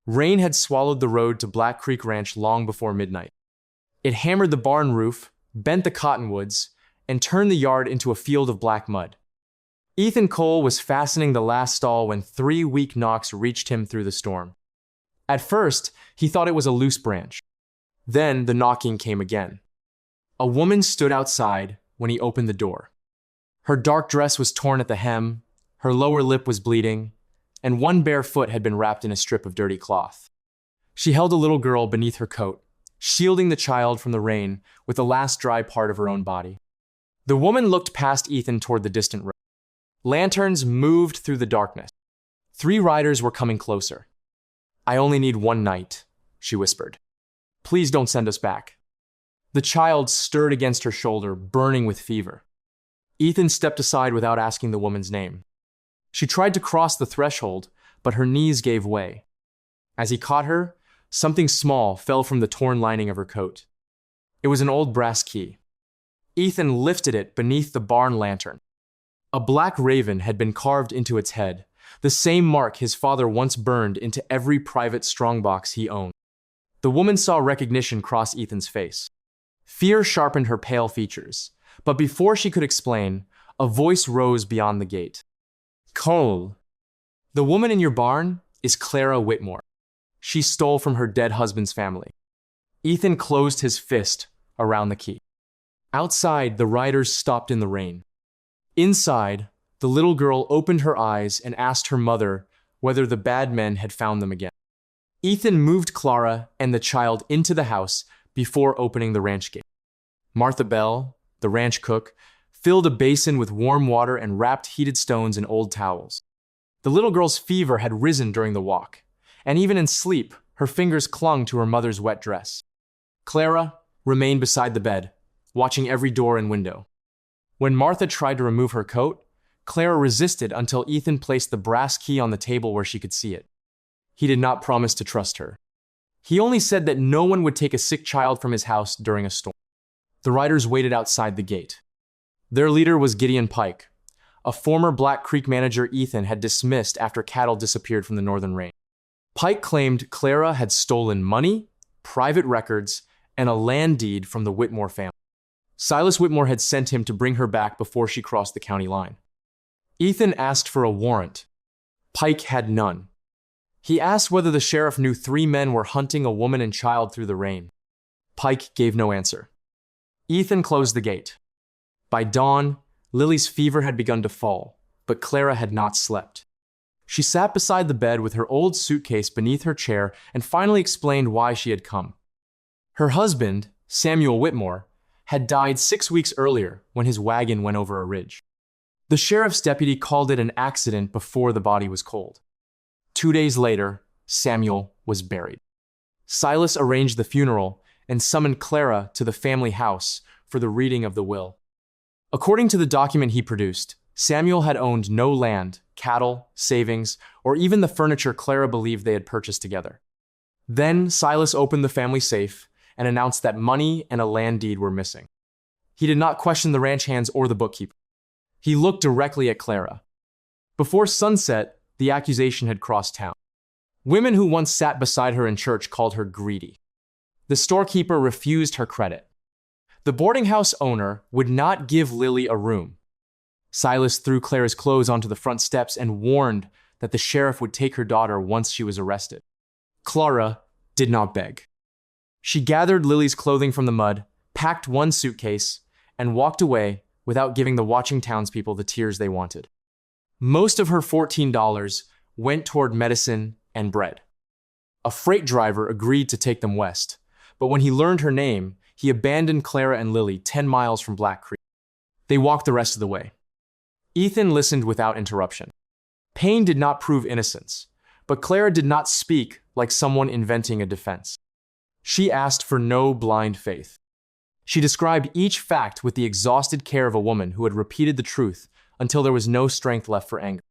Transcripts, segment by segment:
Rain had swallowed the road to Black Creek Ranch long before midnight. It hammered the barn roof, bent the cottonwoods, and turned the yard into a field of black mud. Ethan Cole was fastening the last stall when 3 weak knocks reached him through the storm. At first, he thought it was a loose branch. Then the knocking came again. A woman stood outside when he opened the door. Her dark dress was torn at the hem, her lower lip was bleeding, and one bare foot had been wrapped in a strip of dirty cloth. She held a little girl beneath her coat, shielding the child from the rain with the last dry part of her own body. The woman looked past Ethan toward the distant road. Lanterns moved through the darkness. 3 riders were coming closer. "I only need 1 night," she whispered. "Please don't send us back." The child stirred against her shoulder, burning with fever. Ethan stepped aside without asking the woman's name. She tried to cross the threshold, but her knees gave way. As he caught her, something small fell from the torn lining of her coat. It was an old brass key. Ethan lifted it beneath the barn lantern. A black raven had been carved into its head, the same mark his father once burned into every private strongbox he owned. The woman saw recognition cross Ethan's face. Fear sharpened her pale features, but before she could explain, a voice rose beyond the gate. "Cole, the woman in your barn is Clara Whitmore. She stole from her dead husband's family." Ethan closed his fist around the key. Outside, the riders stopped in the rain. Inside, the little girl opened her eyes and asked her mother whether the bad men had found them again. Ethan moved Clara and the child into the house before opening the ranch gate. Martha Bell, the ranch cook, filled a basin with warm water and wrapped heated stones in old towels. The little girl's fever had risen during the walk, and even in sleep, her fingers clung to her mother's wet dress. Clara remained beside the bed, watching every door and window. When Martha tried to remove her coat, Clara resisted until Ethan placed the brass key on the table where she could see it. He did not promise to trust her. He only said that no one would take a sick child from his house during a storm. The riders waited outside the gate. Their leader was Gideon Pike, a former Black Creek manager Ethan had dismissed after cattle disappeared from the northern range. Pike claimed Clara had stolen money, private records, and a land deed from the Whitmore family. Silas Whitmore had sent him to bring her back before she crossed the county line. Ethan asked for a warrant. Pike had none. He asked whether the sheriff knew 3 men were hunting a woman and child through the rain. Pike gave no answer. Ethan closed the gate. By dawn, Lily's fever had begun to fall, but Clara had not slept. She sat beside the bed with her old suitcase beneath her chair and finally explained why she had come. Her husband, Samuel Whitmore, had died 6 weeks earlier when his wagon went over a ridge. The sheriff's deputy called it an accident before the body was cold. 2 days later, Samuel was buried. Silas arranged the funeral and summoned Clara to the family house for the reading of the will. According to the document he produced, Samuel had owned no land, cattle, savings, or even the furniture Clara believed they had purchased together. Then Silas opened the family safe and announced that money and a land deed were missing. He did not question the ranch hands or the bookkeeper. He looked directly at Clara. Before sunset, the accusation had crossed town. Women who once sat beside her in church called her greedy. The storekeeper refused her credit. The boarding house owner would not give Lily a room. Silas threw Clara's clothes onto the front steps and warned that the sheriff would take her daughter once she was arrested. Clara did not beg. She gathered Lily's clothing from the mud, packed 1 suitcase, and walked away without giving the watching townspeople the tears they wanted. Most of her $14 went toward medicine and bread. A freight driver agreed to take them west, but when he learned her name, he abandoned Clara and Lily 10 miles from Black Creek. They walked the rest of the way. Ethan listened without interruption. Pain did not prove innocence, but Clara did not speak like someone inventing a defense. She asked for no blind faith. She described each fact with the exhausted care of a woman who had repeated the truth until there was no strength left for anger.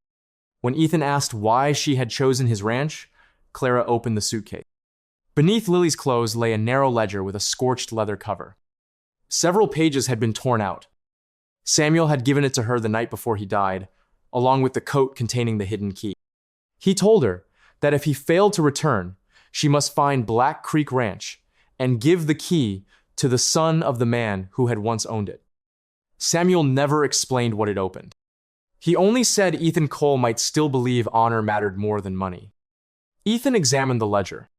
When Ethan asked why she had chosen his ranch, Clara opened the suitcase. Beneath Lily's clothes lay a narrow ledger with a scorched leather cover. Several pages had been torn out. Samuel had given it to her the night before he died, along with the coat containing the hidden key. He told her that if he failed to return, she must find Black Creek Ranch and give the key to the son of the man who had once owned it. Samuel never explained what it opened. He only said Ethan Cole might still believe honor mattered more than money. Ethan examined the ledger.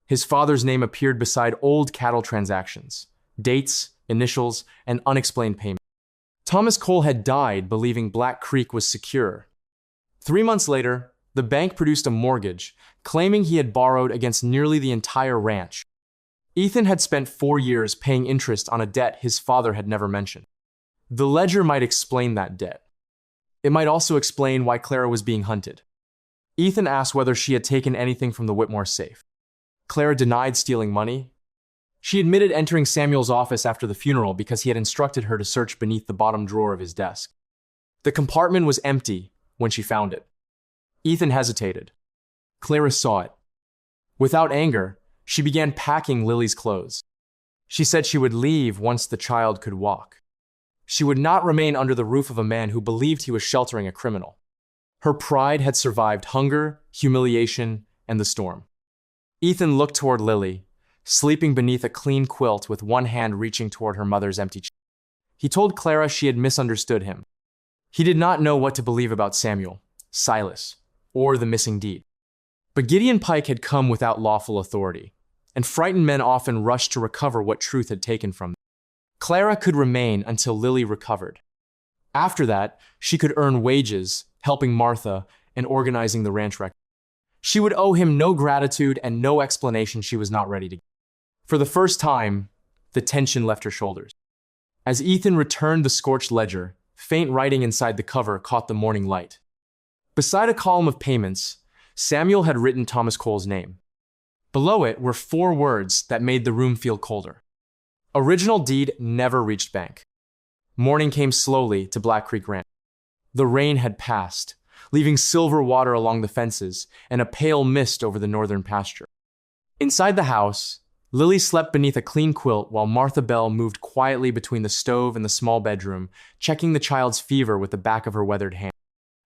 His father's name appeared beside old cattle transactions, dates, initials, and unexplained payments. Thomas Cole had died believing Black Creek was secure. 3 months later, the bank produced a mortgage, claiming he had borrowed against nearly the entire ranch. Ethan had spent 4 years paying interest on a debt his father had never mentioned. The ledger might explain that debt. It might also explain why Clara was being hunted. Ethan asked whether she had taken anything from the Whitmore safe. Clara denied stealing money. She admitted entering Samuel's office after the funeral because he had instructed her to search beneath the bottom drawer of his desk. The compartment was empty when she found it. Ethan hesitated. Clara saw it. Without anger, she began packing Lily's clothes. She said she would leave once the child could walk. She would not remain under the roof of a man who believed he was sheltering a criminal. Her pride had survived hunger, humiliation, and the storm. Ethan looked toward Lily, sleeping beneath a clean quilt with one hand reaching toward her mother's empty chair. He told Clara she had misunderstood him. He did not know what to believe about Samuel, Silas, or the missing deed. But Gideon Pike had come without lawful authority, and frightened men often rushed to recover what truth had taken from them. Clara could remain until Lily recovered. After that, she could earn wages, helping Martha and organizing the ranch record. She would owe him no gratitude and no explanation she was not ready to give. For the first time, the tension left her shoulders. As Ethan returned the scorched ledger, faint writing inside the cover caught the morning light. Beside a column of payments, Samuel had written Thomas Cole's name. Below it were 4 words that made the room feel colder. Original deed never reached bank. Morning came slowly to Black Creek Ranch. The rain had passed, leaving silver water along the fences and a pale mist over the northern pasture. Inside the house, Lily slept beneath a clean quilt while Martha Bell moved quietly between the stove and the small bedroom, checking the child's fever with the back of her weathered hand.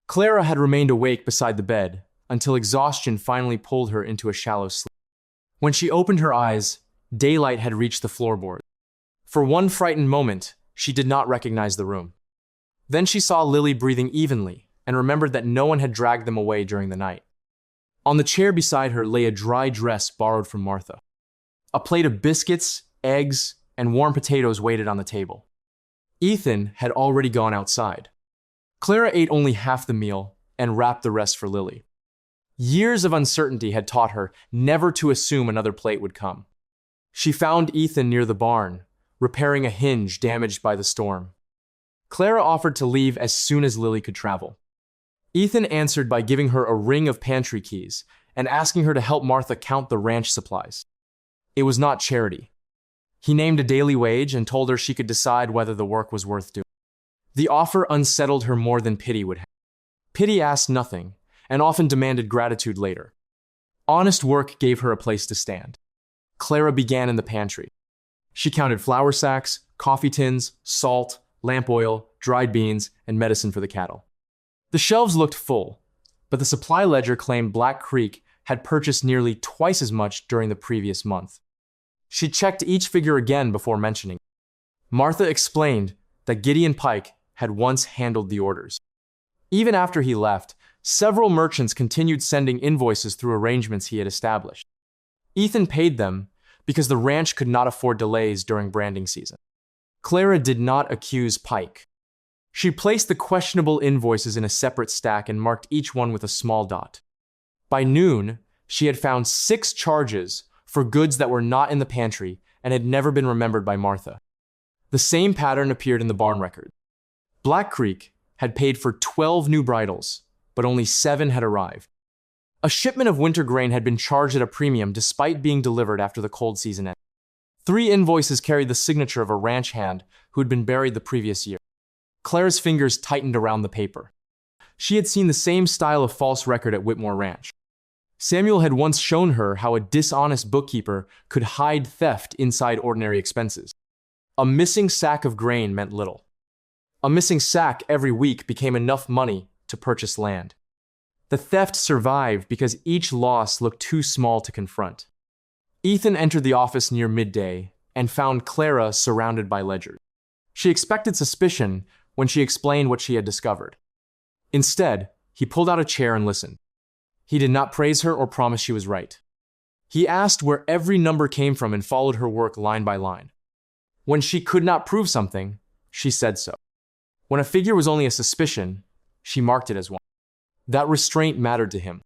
Clara had remained awake beside the bed until exhaustion finally pulled her into a shallow sleep. When she opened her eyes, daylight had reached the floorboard. For one frightened moment, she did not recognize the room. Then she saw Lily breathing evenly and remembered that no one had dragged them away during the night. On the chair beside her lay a dry dress borrowed from Martha. A plate of biscuits, eggs, and warm potatoes waited on the table. Ethan had already gone outside. Clara ate only half the meal and wrapped the rest for Lily. Years of uncertainty had taught her never to assume another plate would come. She found Ethan near the barn, repairing a hinge damaged by the storm. Clara offered to leave as soon as Lily could travel. Ethan answered by giving her a ring of pantry keys and asking her to help Martha count the ranch supplies. It was not charity. He named a daily wage and told her she could decide whether the work was worth doing. The offer unsettled her more than pity would have. Pity asked nothing and often demanded gratitude later. Honest work gave her a place to stand. Clara began in the pantry. She counted flour sacks, coffee tins, salt, lamp oil, dried beans, and medicine for the cattle. The shelves looked full, but the supply ledger claimed Black Creek had purchased nearly twice as much during the previous month. She checked each figure again before mentioning it. Martha explained that Gideon Pike had once handled the orders. Even after he left, several merchants continued sending invoices through arrangements he had established. Ethan paid them because the ranch could not afford delays during branding season. Clara did not accuse Pike. She placed the questionable invoices in a separate stack and marked each one with a small dot. By noon, she had found 6 charges for goods that were not in the pantry and had never been remembered by Martha. The same pattern appeared in the barn record. Black Creek had paid for 12 new bridles, but only 7 had arrived. A shipment of winter grain had been charged at a premium despite being delivered after the cold season ended. 3 invoices carried the signature of a ranch hand who had been buried the previous year. Clara's fingers tightened around the paper. She had seen the same style of false record at Whitmore Ranch. Samuel had once shown her how a dishonest bookkeeper could hide theft inside ordinary expenses. A missing sack of grain meant little. A missing sack every week became enough money to purchase land. The theft survived because each loss looked too small to confront. Ethan entered the office near midday and found Clara surrounded by ledgers. She expected suspicion when she explained what she had discovered. Instead, he pulled out a chair and listened. He did not praise her or promise she was right. He asked where every number came from and followed her work line by line. When she could not prove something, she said so. When a figure was only a suspicion, she marked it as one. That restraint mattered to him.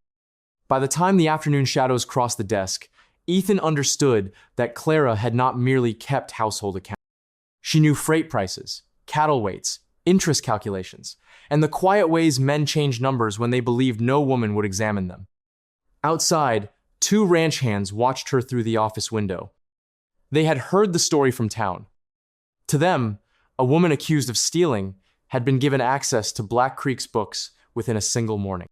By the time the afternoon shadows crossed the desk, Ethan understood that Clara had not merely kept household accounts. She knew freight prices, cattle weights, interest calculations, and the quiet ways men changed numbers when they believed no woman would examine them. Outside, two ranch hands watched her through the office window. They had heard the story from town. To them, a woman accused of stealing had been given access to Black Creek's books within a single morning.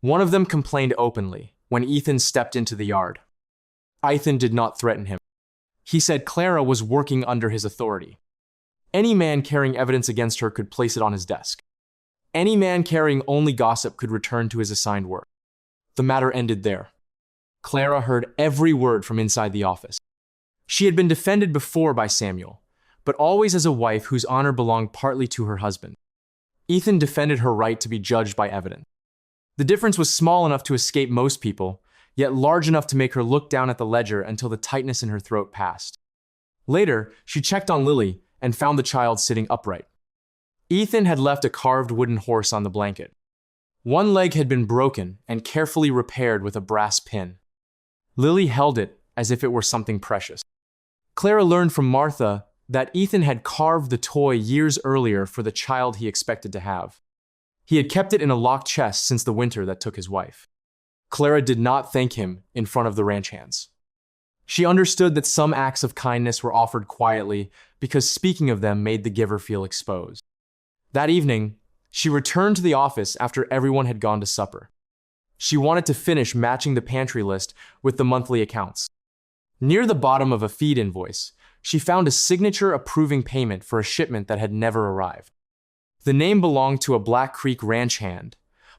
One of them complained openly when Ethan stepped into the yard. Ethan did not threaten him. He said Clara was working under his authority. Any man carrying evidence against her could place it on his desk. Any man carrying only gossip could return to his assigned work. The matter ended there. Clara heard every word from inside the office. She had been defended before by Samuel, but always as a wife whose honor belonged partly to her husband. Ethan defended her right to be judged by evidence. The difference was small enough to escape most people, yet large enough to make her look down at the ledger until the tightness in her throat passed. Later, she checked on Lily and found the child sitting upright. Ethan had left a carved wooden horse on the blanket. One leg had been broken and carefully repaired with a brass pin. Lily held it as if it were something precious. Clara learned from Martha that Ethan had carved the toy years earlier for the child he expected to have. He had kept it in a locked chest since the winter that took his wife. Clara did not thank him in front of the ranch hands. She understood that some acts of kindness were offered quietly because speaking of them made the giver feel exposed. That evening, she returned to the office after everyone had gone to supper. She wanted to finish matching the pantry list with the monthly accounts. Near the bottom of a feed invoice, she found a signature approving payment for a shipment that had never arrived. The name belonged to a Black Creek ranch hand,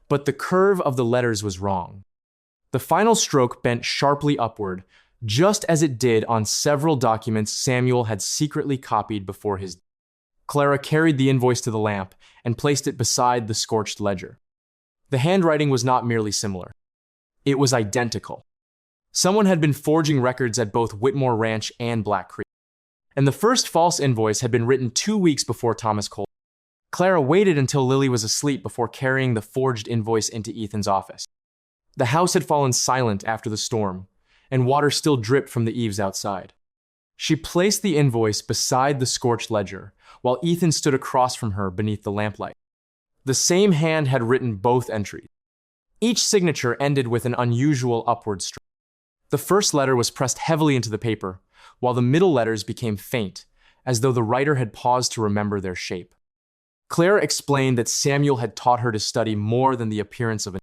but the curve of the letters was wrong. The final stroke bent sharply upward, just as it did on several documents Samuel had secretly copied before his death. Clara carried the invoice to the lamp and placed it beside the scorched ledger. The handwriting was not merely similar. It was identical. Someone had been forging records at both Whitmore Ranch and Black Creek. And the first false invoice had been written 2 weeks before Thomas Cole. Clara waited until Lily was asleep before carrying the forged invoice into Ethan's office. The house had fallen silent after the storm, and water still dripped from the eaves outside. She placed the invoice beside the scorched ledger, while Ethan stood across from her beneath the lamplight. The same hand had written both entries. Each signature ended with an unusual upward stroke. The first letter was pressed heavily into the paper, while the middle letters became faint, as though the writer had paused to remember their shape. Clara explained that Samuel had taught her to study more than the appearance of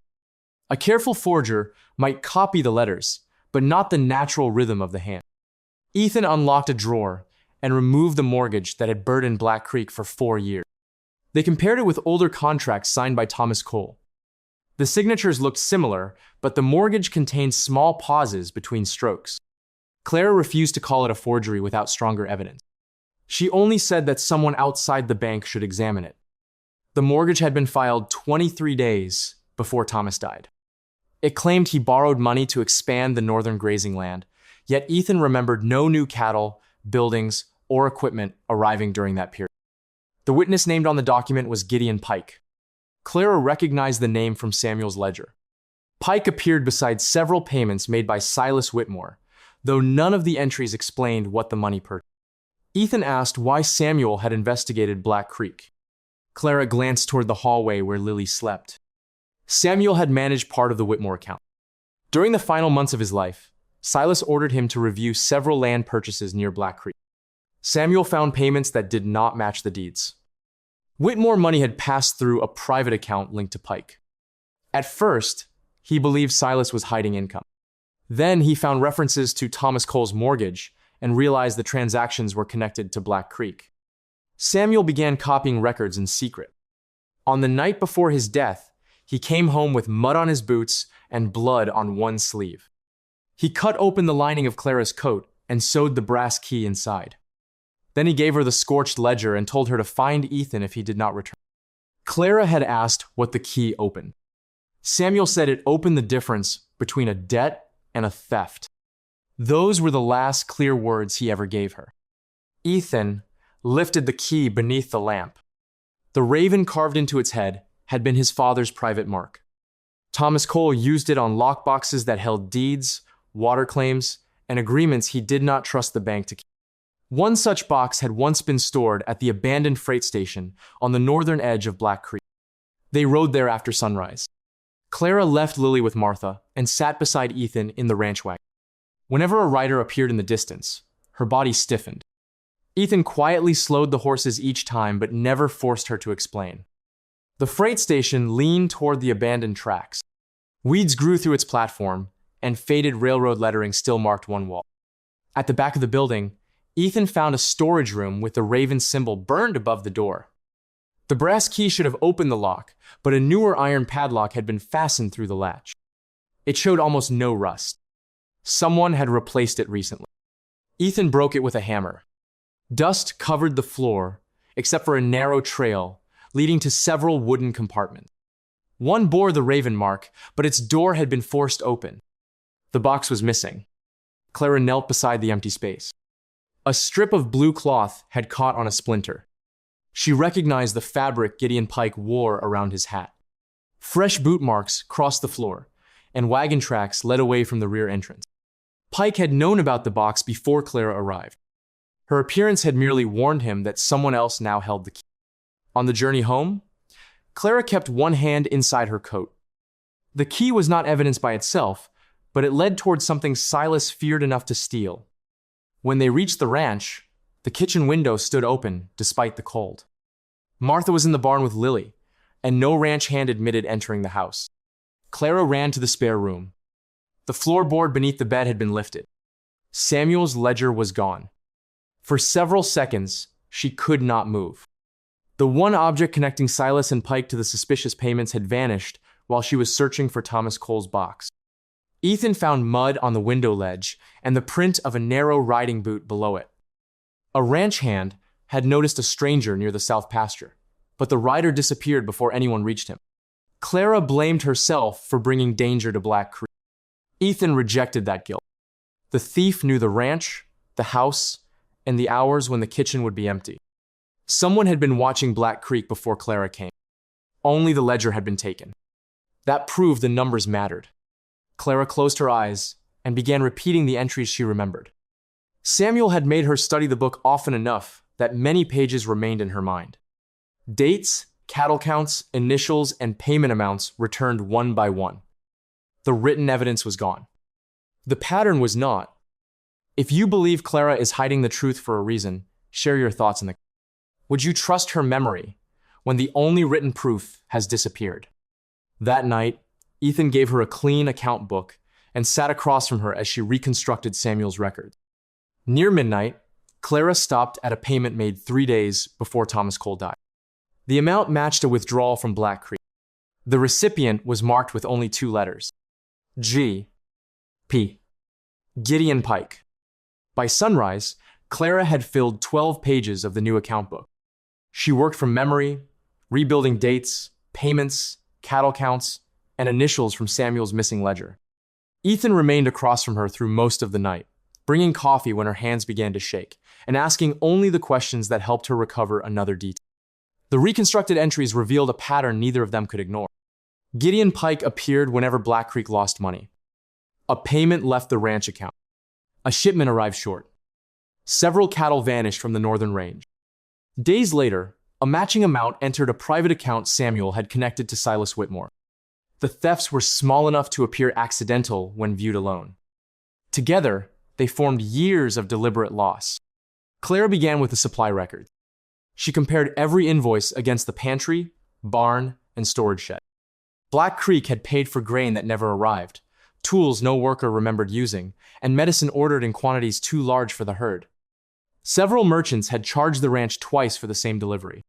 a careful forger might copy the letters, but not the natural rhythm of the hand. Ethan unlocked a drawer and removed the mortgage that had burdened Black Creek for 4 years. They compared it with older contracts signed by Thomas Cole. The signatures looked similar, but the mortgage contained small pauses between strokes. Clara refused to call it a forgery without stronger evidence. She only said that someone outside the bank should examine it. The mortgage had been filed 23 days before Thomas died. It claimed he borrowed money to expand the northern grazing land, yet Ethan remembered no new cattle, buildings, or equipment arriving during that period. The witness named on the document was Gideon Pike. Clara recognized the name from Samuel's ledger. Pike appeared beside several payments made by Silas Whitmore, though none of the entries explained what the money purchased. Ethan asked why Samuel had investigated Black Creek. Clara glanced toward the hallway where Lily slept. Samuel had managed part of the Whitmore account. During the final months of his life, Silas ordered him to review several land purchases near Black Creek. Samuel found payments that did not match the deeds. Whitmore money had passed through a private account linked to Pike. At first, he believed Silas was hiding income. Then he found references to Thomas Cole's mortgage and realized the transactions were connected to Black Creek. Samuel began copying records in secret. On the night before his death, he came home with mud on his boots and blood on one sleeve. He cut open the lining of Clara's coat and sewed the brass key inside. Then he gave her the scorched ledger and told her to find Ethan if he did not return. Clara had asked what the key opened. Samuel said it opened the difference between a debt and a theft. Those were the last clear words he ever gave her. Ethan lifted the key beneath the lamp. The raven carved into its head had been his father's private mark. Thomas Cole used it on lockboxes that held deeds, water claims, and agreements he did not trust the bank to keep. One such box had once been stored at the abandoned freight station on the northern edge of Black Creek. They rode there after sunrise. Clara left Lily with Martha and sat beside Ethan in the ranch wagon. Whenever a rider appeared in the distance, her body stiffened. Ethan quietly slowed the horses each time but never forced her to explain. The freight station leaned toward the abandoned tracks. Weeds grew through its platform, and faded railroad lettering still marked one wall. At the back of the building, Ethan found a storage room with the raven symbol burned above the door. The brass key should have opened the lock, but a newer iron padlock had been fastened through the latch. It showed almost no rust. Someone had replaced it recently. Ethan broke it with a hammer. Dust covered the floor, except for a narrow trail leading to several wooden compartments. One bore the raven mark, but its door had been forced open. The box was missing. Clara knelt beside the empty space. A strip of blue cloth had caught on a splinter. She recognized the fabric Gideon Pike wore around his hat. Fresh boot marks crossed the floor, and wagon tracks led away from the rear entrance. Pike had known about the box before Clara arrived. Her appearance had merely warned him that someone else now held the key. On the journey home, Clara kept one hand inside her coat. The key was not evidence by itself, but it led towards something Silas feared enough to steal. When they reached the ranch, the kitchen window stood open despite the cold. Martha was in the barn with Lily, and no ranch hand admitted entering the house. Clara ran to the spare room. The floorboard beneath the bed had been lifted. Samuel's ledger was gone. For several seconds, she could not move. The one object connecting Silas and Pike to the suspicious payments had vanished while she was searching for Thomas Cole's box. Ethan found mud on the window ledge and the print of a narrow riding boot below it. A ranch hand had noticed a stranger near the south pasture, but the rider disappeared before anyone reached him. Clara blamed herself for bringing danger to Black Creek. Ethan rejected that guilt. The thief knew the ranch, the house, and the hours when the kitchen would be empty. Someone had been watching Black Creek before Clara came. Only the ledger had been taken. That proved the numbers mattered. Clara closed her eyes and began repeating the entries she remembered. Samuel had made her study the book often enough that many pages remained in her mind. Dates, cattle counts, initials, and payment amounts returned one by one. The written evidence was gone. The pattern was not. If you believe Clara is hiding the truth for a reason, share your thoughts in the comments. Would you trust her memory when the only written proof has disappeared? That night, Ethan gave her a clean account book and sat across from her as she reconstructed Samuel's records. Near midnight, Clara stopped at a payment made 3 days before Thomas Cole died. The amount matched a withdrawal from Black Creek. The recipient was marked with only 2 letters. G. P. Gideon Pike. By sunrise, Clara had filled 12 pages of the new account book. She worked from memory, rebuilding dates, payments, cattle counts, and initials from Samuel's missing ledger. Ethan remained across from her through most of the night, bringing coffee when her hands began to shake, and asking only the questions that helped her recover another detail. The reconstructed entries revealed a pattern neither of them could ignore. Gideon Pike appeared whenever Black Creek lost money. A payment left the ranch account. A shipment arrived short. Several cattle vanished from the northern range. Days later, a matching amount entered a private account Samuel had connected to Silas Whitmore. The thefts were small enough to appear accidental when viewed alone. Together, they formed years of deliberate loss. Clara began with the supply record. She compared every invoice against the pantry, barn, and storage shed. Black Creek had paid for grain that never arrived, tools no worker remembered using, and medicine ordered in quantities too large for the herd. Several merchants had charged the ranch twice for the same delivery.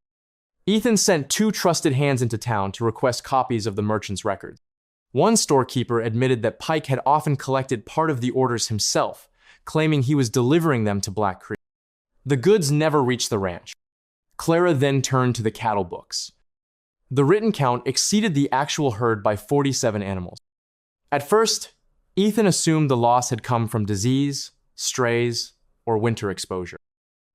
Ethan sent two trusted hands into town to request copies of the merchant's records. One storekeeper admitted that Pike had often collected part of the orders himself, claiming he was delivering them to Black Creek. The goods never reached the ranch. Clara then turned to the cattle books. The written count exceeded the actual herd by 47 animals. At first, Ethan assumed the loss had come from disease, strays, or winter exposure.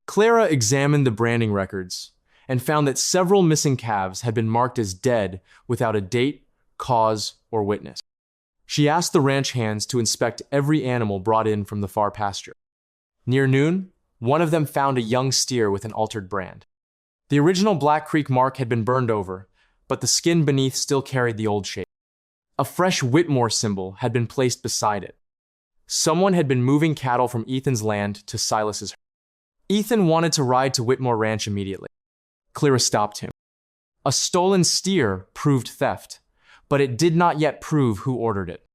Clara examined the branding records and found that several missing calves had been marked as dead without a date, cause, or witness. She asked the ranch hands to inspect every animal brought in from the far pasture. Near noon, one of them found a young steer with an altered brand. The original Black Creek mark had been burned over, but the skin beneath still carried the old shape. A fresh Whitmore symbol had been placed beside it. Someone had been moving cattle from Ethan's land to Silas's herd. Ethan wanted to ride to Whitmore Ranch immediately. Clara stopped him. A stolen steer proved theft, but it did not yet prove who ordered it.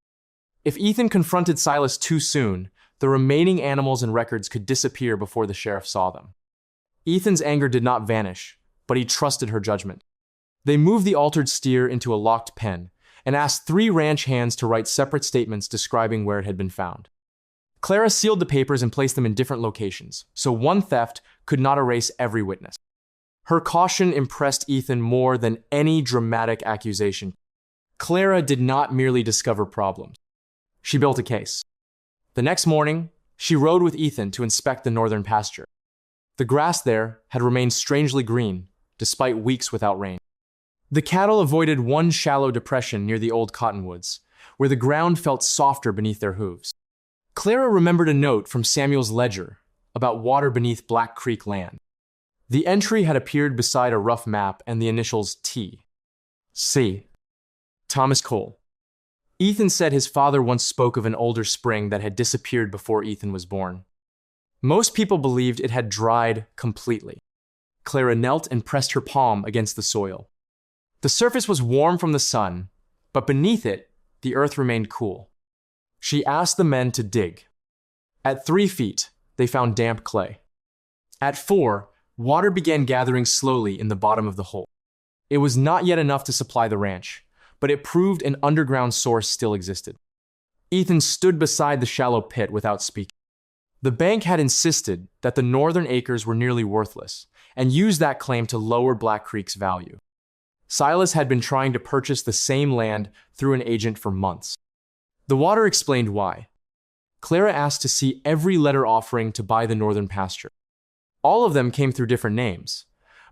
If Ethan confronted Silas too soon, the remaining animals and records could disappear before the sheriff saw them. Ethan's anger did not vanish, but he trusted her judgment. They moved the altered steer into a locked pen and asked 3 ranch hands to write separate statements describing where it had been found. Clara sealed the papers and placed them in different locations, so one theft could not erase every witness. Her caution impressed Ethan more than any dramatic accusation. Clara did not merely discover problems. She built a case. The next morning, she rode with Ethan to inspect the northern pasture. The grass there had remained strangely green, despite weeks without rain. The cattle avoided one shallow depression near the old cottonwoods, where the ground felt softer beneath their hooves. Clara remembered a note from Samuel's ledger about water beneath Black Creek land. The entry had appeared beside a rough map and the initials T. C. Thomas Cole. Ethan said his father once spoke of an older spring that had disappeared before Ethan was born. Most people believed it had dried completely. Clara knelt and pressed her palm against the soil. The surface was warm from the sun, but beneath it, the earth remained cool. She asked the men to dig. At 3 feet, they found damp clay. At 4, water began gathering slowly in the bottom of the hole. It was not yet enough to supply the ranch, but it proved an underground source still existed. Ethan stood beside the shallow pit without speaking. The bank had insisted that the northern acres were nearly worthless, and used that claim to lower Black Creek's value. Silas had been trying to purchase the same land through an agent for months. The water explained why. Clara asked to see every letter offering to buy the northern pasture. All of them came through different names,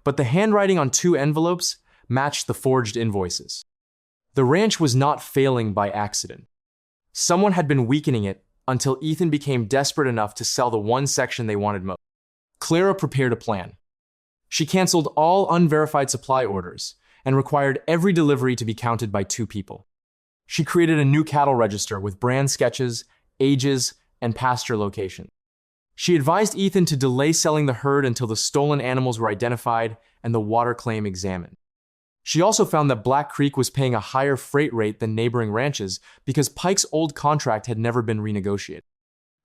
but the handwriting on 2 envelopes matched the forged invoices. The ranch was not failing by accident. Someone had been weakening it until Ethan became desperate enough to sell the one section they wanted most. Clara prepared a plan. She canceled all unverified supply orders and required every delivery to be counted by 2 people. She created a new cattle register with brand sketches, ages, and pasture locations. She advised Ethan to delay selling the herd until the stolen animals were identified and the water claim examined. She also found that Black Creek was paying a higher freight rate than neighboring ranches because Pike's old contract had never been renegotiated.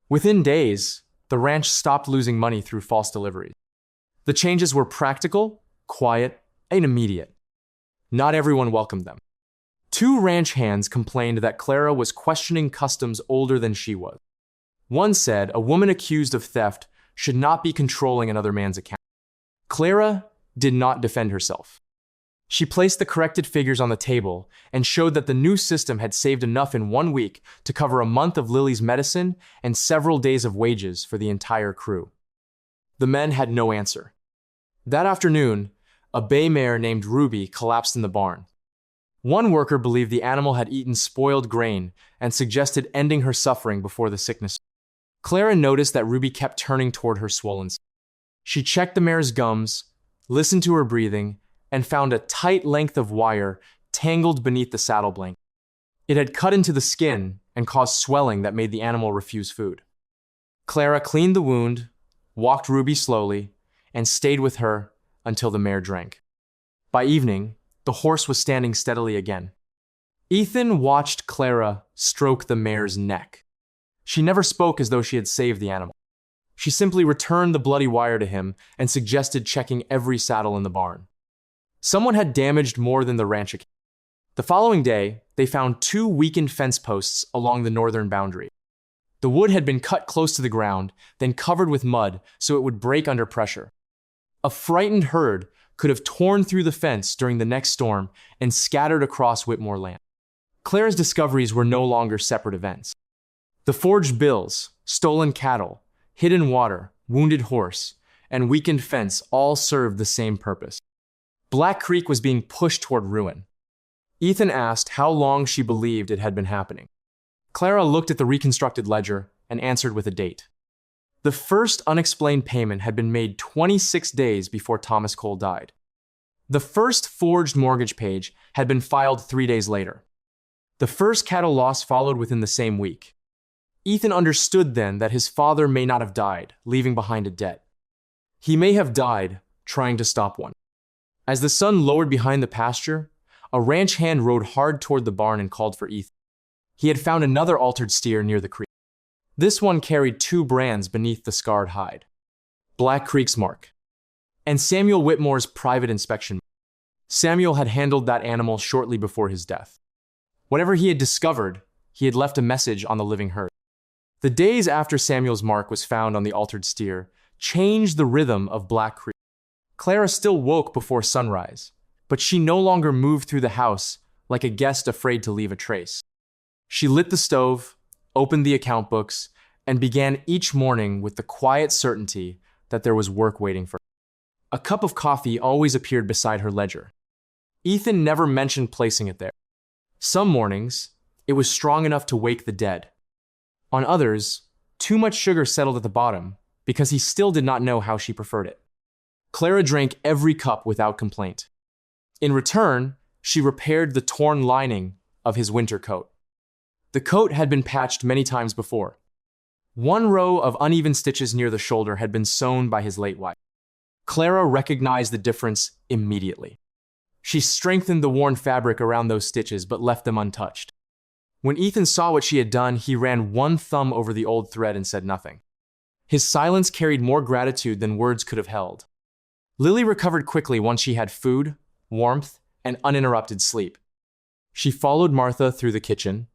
Within days, the ranch stopped losing money through false deliveries. The changes were practical, quiet, and immediate. Not everyone welcomed them. 2 ranch hands complained that Clara was questioning customs older than she was. One said a woman accused of theft should not be controlling another man's account. Clara did not defend herself. She placed the corrected figures on the table and showed that the new system had saved enough in 1 week to cover a month of Lily's medicine and several days of wages for the entire crew. The men had no answer. That afternoon, a bay mare named Ruby collapsed in the barn. One worker believed the animal had eaten spoiled grain and suggested ending her suffering before the sickness. Clara noticed that Ruby kept turning toward her swollen skin. She checked the mare's gums, listened to her breathing, and found a tight length of wire tangled beneath the saddle blanket. It had cut into the skin and caused swelling that made the animal refuse food. Clara cleaned the wound, walked Ruby slowly, and stayed with her until the mare drank. By evening, the horse was standing steadily again. Ethan watched Clara stroke the mare's neck. She never spoke as though she had saved the animal. She simply returned the bloody wire to him and suggested checking every saddle in the barn. Someone had damaged more than the ranch account. The following day, they found two weakened fence posts along the northern boundary. The wood had been cut close to the ground, then covered with mud so it would break under pressure. A frightened herd could have torn through the fence during the next storm and scattered across Whitmore land. Clara's discoveries were no longer separate events. The forged bills, stolen cattle, hidden water, wounded horse, and weakened fence all served the same purpose. Black Creek was being pushed toward ruin. Ethan asked how long she believed it had been happening. Clara looked at the reconstructed ledger and answered with a date. The first unexplained payment had been made 26 days before Thomas Cole died. The first forged mortgage page had been filed 3 days later. The first cattle loss followed within the same week. Ethan understood then that his father may not have died, leaving behind a debt. He may have died trying to stop one. As the sun lowered behind the pasture, a ranch hand rode hard toward the barn and called for Ethan. He had found another altered steer near the creek. This one carried 2 brands beneath the scarred hide: Black Creek's mark and Samuel Whitmore's private inspection. Samuel had handled that animal shortly before his death. Whatever he had discovered, he had left a message on the living herd. The days after Samuel's mark was found on the altered steer changed the rhythm of Black Creek. Clara still woke before sunrise, but she no longer moved through the house like a guest afraid to leave a trace. She lit the stove, opened the account books, and began each morning with the quiet certainty that there was work waiting for her. A cup of coffee always appeared beside her ledger. Ethan never mentioned placing it there. Some mornings, it was strong enough to wake the dead. On others, too much sugar settled at the bottom because he still did not know how she preferred it. Clara drank every cup without complaint. In return, she repaired the torn lining of his winter coat. The coat had been patched many times before. One row of uneven stitches near the shoulder had been sewn by his late wife. Clara recognized the difference immediately. She strengthened the worn fabric around those stitches but left them untouched. When Ethan saw what she had done, he ran one thumb over the old thread and said nothing. His silence carried more gratitude than words could have held. Lily recovered quickly once she had food, warmth, and uninterrupted sleep. She followed Martha through the kitchen,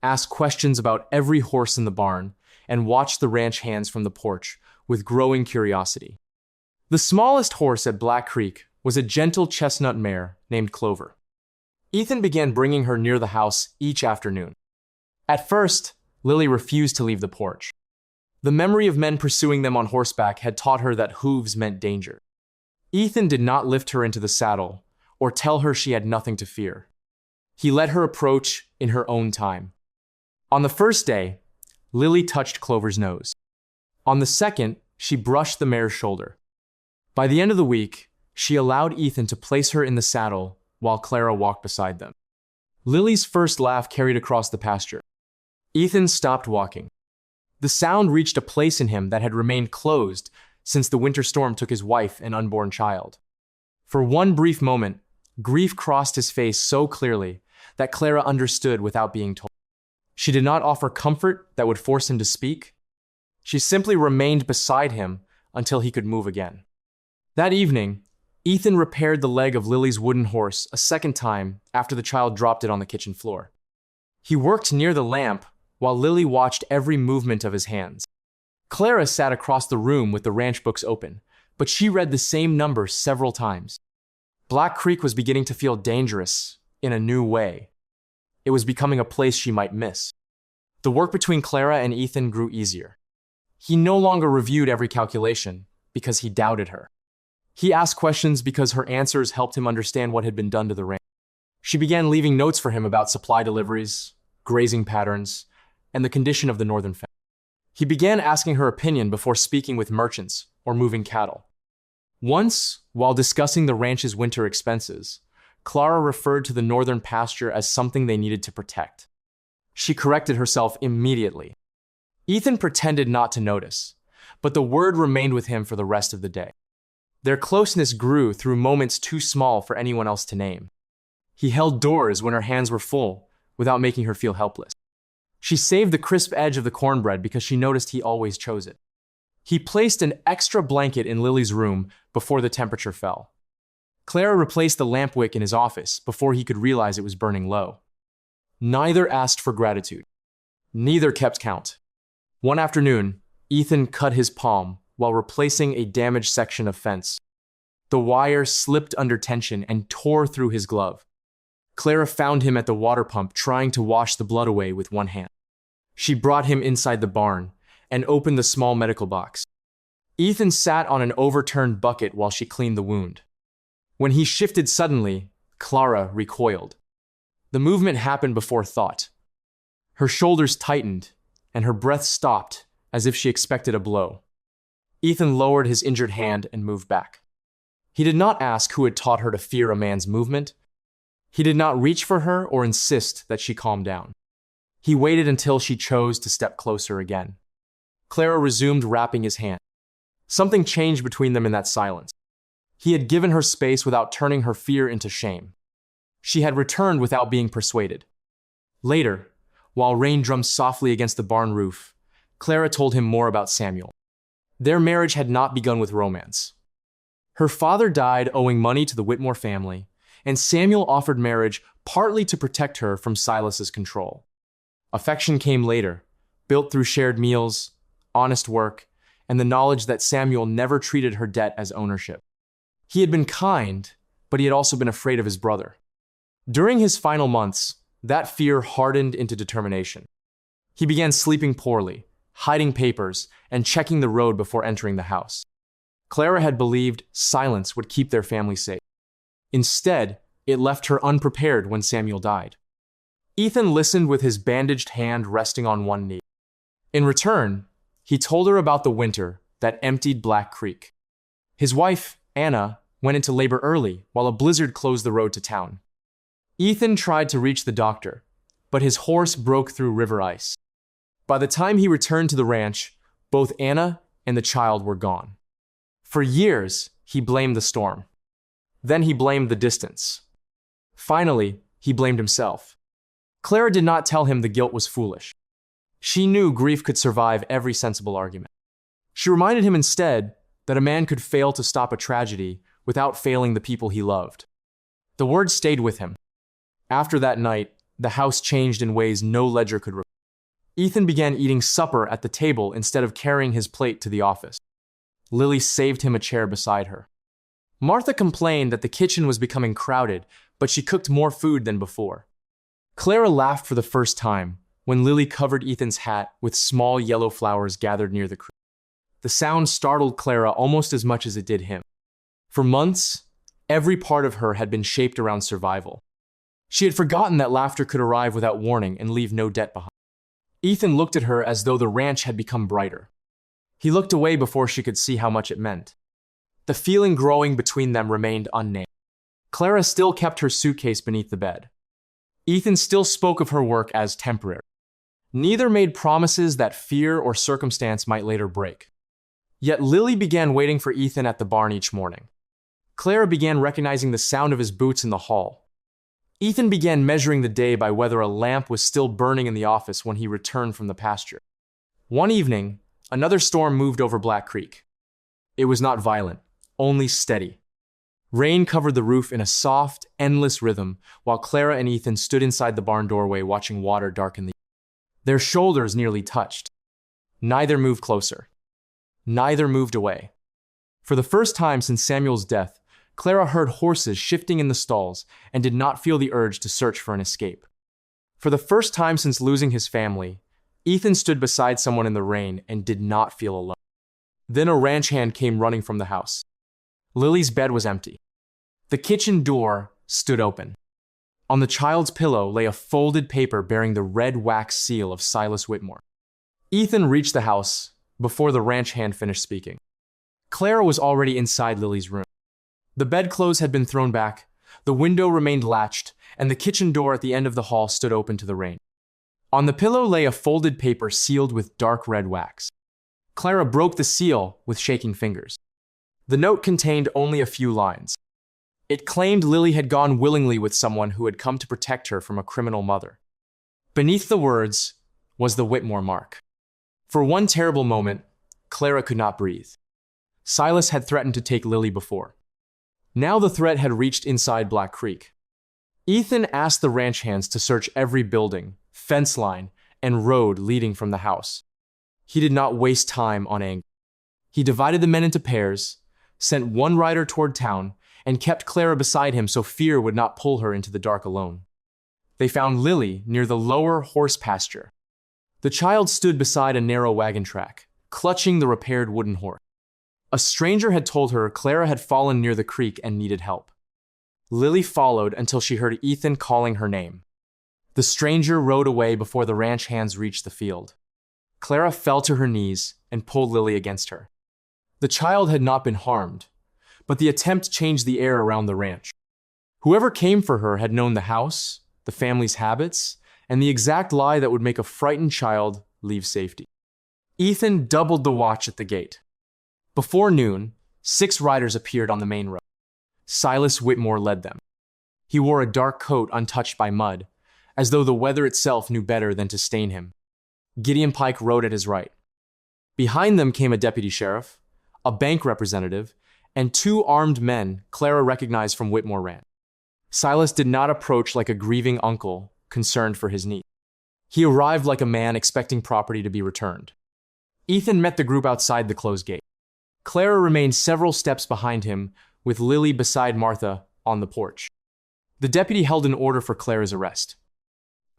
asked questions about every horse in the barn, and watched the ranch hands from the porch with growing curiosity. The smallest horse at Black Creek was a gentle chestnut mare named Clover. Ethan began bringing her near the house each afternoon. At first, Lily refused to leave the porch. The memory of men pursuing them on horseback had taught her that hooves meant danger. Ethan did not lift her into the saddle or tell her she had nothing to fear. He let her approach in her own time. On the first day, Lily touched Clover's nose. On the second, she brushed the mare's shoulder. By the end of the week, she allowed Ethan to place her in the saddle while Clara walked beside them. Lily's first laugh carried across the pasture. Ethan stopped walking. The sound reached a place in him that had remained closed since the winter storm took his wife and unborn child. For one brief moment, grief crossed his face so clearly that Clara understood without being told. She did not offer comfort that would force him to speak. She simply remained beside him until he could move again. That evening, Ethan repaired the leg of Lily's wooden horse a second time after the child dropped it on the kitchen floor. He worked near the lamp while Lily watched every movement of his hands. Clara sat across the room with the ranch books open, but she read the same number several times. Black Creek was beginning to feel dangerous in a new way. It was becoming a place she might miss. The work between Clara and Ethan grew easier. He no longer reviewed every calculation because he doubted her. He asked questions because her answers helped him understand what had been done to the ranch. She began leaving notes for him about supply deliveries, grazing patterns, and the condition of the northern fence. He began asking her opinion before speaking with merchants or moving cattle. Once, while discussing the ranch's winter expenses, Clara referred to the northern pasture as something they needed to protect. She corrected herself immediately. Ethan pretended not to notice, but the word remained with him for the rest of the day. Their closeness grew through moments too small for anyone else to name. He held doors when her hands were full, without making her feel helpless. She saved the crisp edge of the cornbread because she noticed he always chose it. He placed an extra blanket in Lily's room before the temperature fell. Clara replaced the lamp wick in his office before he could realize it was burning low. Neither asked for gratitude. Neither kept count. One afternoon, Ethan cut his palm while replacing a damaged section of fence. The wire slipped under tension and tore through his glove. Clara found him at the water pump trying to wash the blood away with one hand. She brought him inside the barn and opened the small medical box. Ethan sat on an overturned bucket while she cleaned the wound. When he shifted suddenly, Clara recoiled. The movement happened before thought. Her shoulders tightened, and her breath stopped as if she expected a blow. Ethan lowered his injured hand and moved back. He did not ask who had taught her to fear a man's movement. He did not reach for her or insist that she calm down. He waited until she chose to step closer again. Clara resumed wrapping his hand. Something changed between them in that silence. He had given her space without turning her fear into shame. She had returned without being persuaded. Later, while rain drummed softly against the barn roof, Clara told him more about Samuel. Their marriage had not begun with romance. Her father died owing money to the Whitmore family, and Samuel offered marriage partly to protect her from Silas's control. Affection came later, built through shared meals, honest work, and the knowledge that Samuel never treated her debt as ownership. He had been kind, but he had also been afraid of his brother. During his final months, that fear hardened into determination. He began sleeping poorly, hiding papers, and checking the road before entering the house. Clara had believed silence would keep their family safe. Instead, it left her unprepared when Samuel died. Ethan listened with his bandaged hand resting on one knee. In return, he told her about the winter that emptied Black Creek. His wife, Anna, went into labor early while a blizzard closed the road to town. Ethan tried to reach the doctor, but his horse broke through river ice. By the time he returned to the ranch, both Anna and the child were gone. For years, he blamed the storm. Then he blamed the distance. Finally, he blamed himself. Clara did not tell him the guilt was foolish. She knew grief could survive every sensible argument. She reminded him instead that a man could fail to stop a tragedy without failing the people he loved. The words stayed with him. After that night, the house changed in ways no ledger could record. Ethan began eating supper at the table instead of carrying his plate to the office. Lily saved him a chair beside her. Martha complained that the kitchen was becoming crowded, but she cooked more food than before. Clara laughed for the first time when Lily covered Ethan's hat with small yellow flowers gathered near the creek. The sound startled Clara almost as much as it did him. For months, every part of her had been shaped around survival. She had forgotten that laughter could arrive without warning and leave no debt behind. Ethan looked at her as though the ranch had become brighter. He looked away before she could see how much it meant. The feeling growing between them remained unnamed. Clara still kept her suitcase beneath the bed. Ethan still spoke of her work as temporary. Neither made promises that fear or circumstance might later break. Yet Lily began waiting for Ethan at the barn each morning. Clara began recognizing the sound of his boots in the hall. Ethan began measuring the day by whether a lamp was still burning in the office when he returned from the pasture. One evening, another storm moved over Black Creek. It was not violent, only steady. Rain covered the roof in a soft, endless rhythm while Clara and Ethan stood inside the barn doorway watching water darken the air. Their shoulders nearly touched. Neither moved closer. Neither moved away. For the first time since Samuel's death, Clara heard horses shifting in the stalls and did not feel the urge to search for an escape. For the first time since losing his family, Ethan stood beside someone in the rain and did not feel alone. Then a ranch hand came running from the house. Lily's bed was empty. The kitchen door stood open. On the child's pillow lay a folded paper bearing the red wax seal of Silas Whitmore. Ethan reached the house before the ranch hand finished speaking. Clara was already inside Lily's room. The bedclothes had been thrown back, the window remained latched, and the kitchen door at the end of the hall stood open to the rain. On the pillow lay a folded paper sealed with dark red wax. Clara broke the seal with shaking fingers. The note contained only a few lines. It claimed Lily had gone willingly with someone who had come to protect her from a criminal mother. Beneath the words was the Whitmore mark. For one terrible moment, Clara could not breathe. Silas had threatened to take Lily before. Now the threat had reached inside Black Creek. Ethan asked the ranch hands to search every building, fence line, and road leading from the house. He did not waste time on anger. He divided the men into pairs, sent one rider toward town, and kept Clara beside him so fear would not pull her into the dark alone. They found Lily near the lower horse pasture. The child stood beside a narrow wagon track, clutching the repaired wooden horse. A stranger had told her Clara had fallen near the creek and needed help. Lily followed until she heard Ethan calling her name. The stranger rode away before the ranch hands reached the field. Clara fell to her knees and pulled Lily against her. The child had not been harmed, but the attempt changed the air around the ranch. Whoever came for her had known the house, the family's habits, and the exact lie that would make a frightened child leave safety. Ethan doubled the watch at the gate. Before noon, 6 riders appeared on the main road. Silas Whitmore led them. He wore a dark coat untouched by mud, as though the weather itself knew better than to stain him. Gideon Pike rode at his right. Behind them came a deputy sheriff, a bank representative, and 2 armed men Clara recognized from Whitmore Ranch. Silas did not approach like a grieving uncle concerned for his niece. He arrived like a man expecting property to be returned. Ethan met the group outside the closed gate. Clara remained several steps behind him, with Lily beside Martha on the porch. The deputy held an order for Clara's arrest.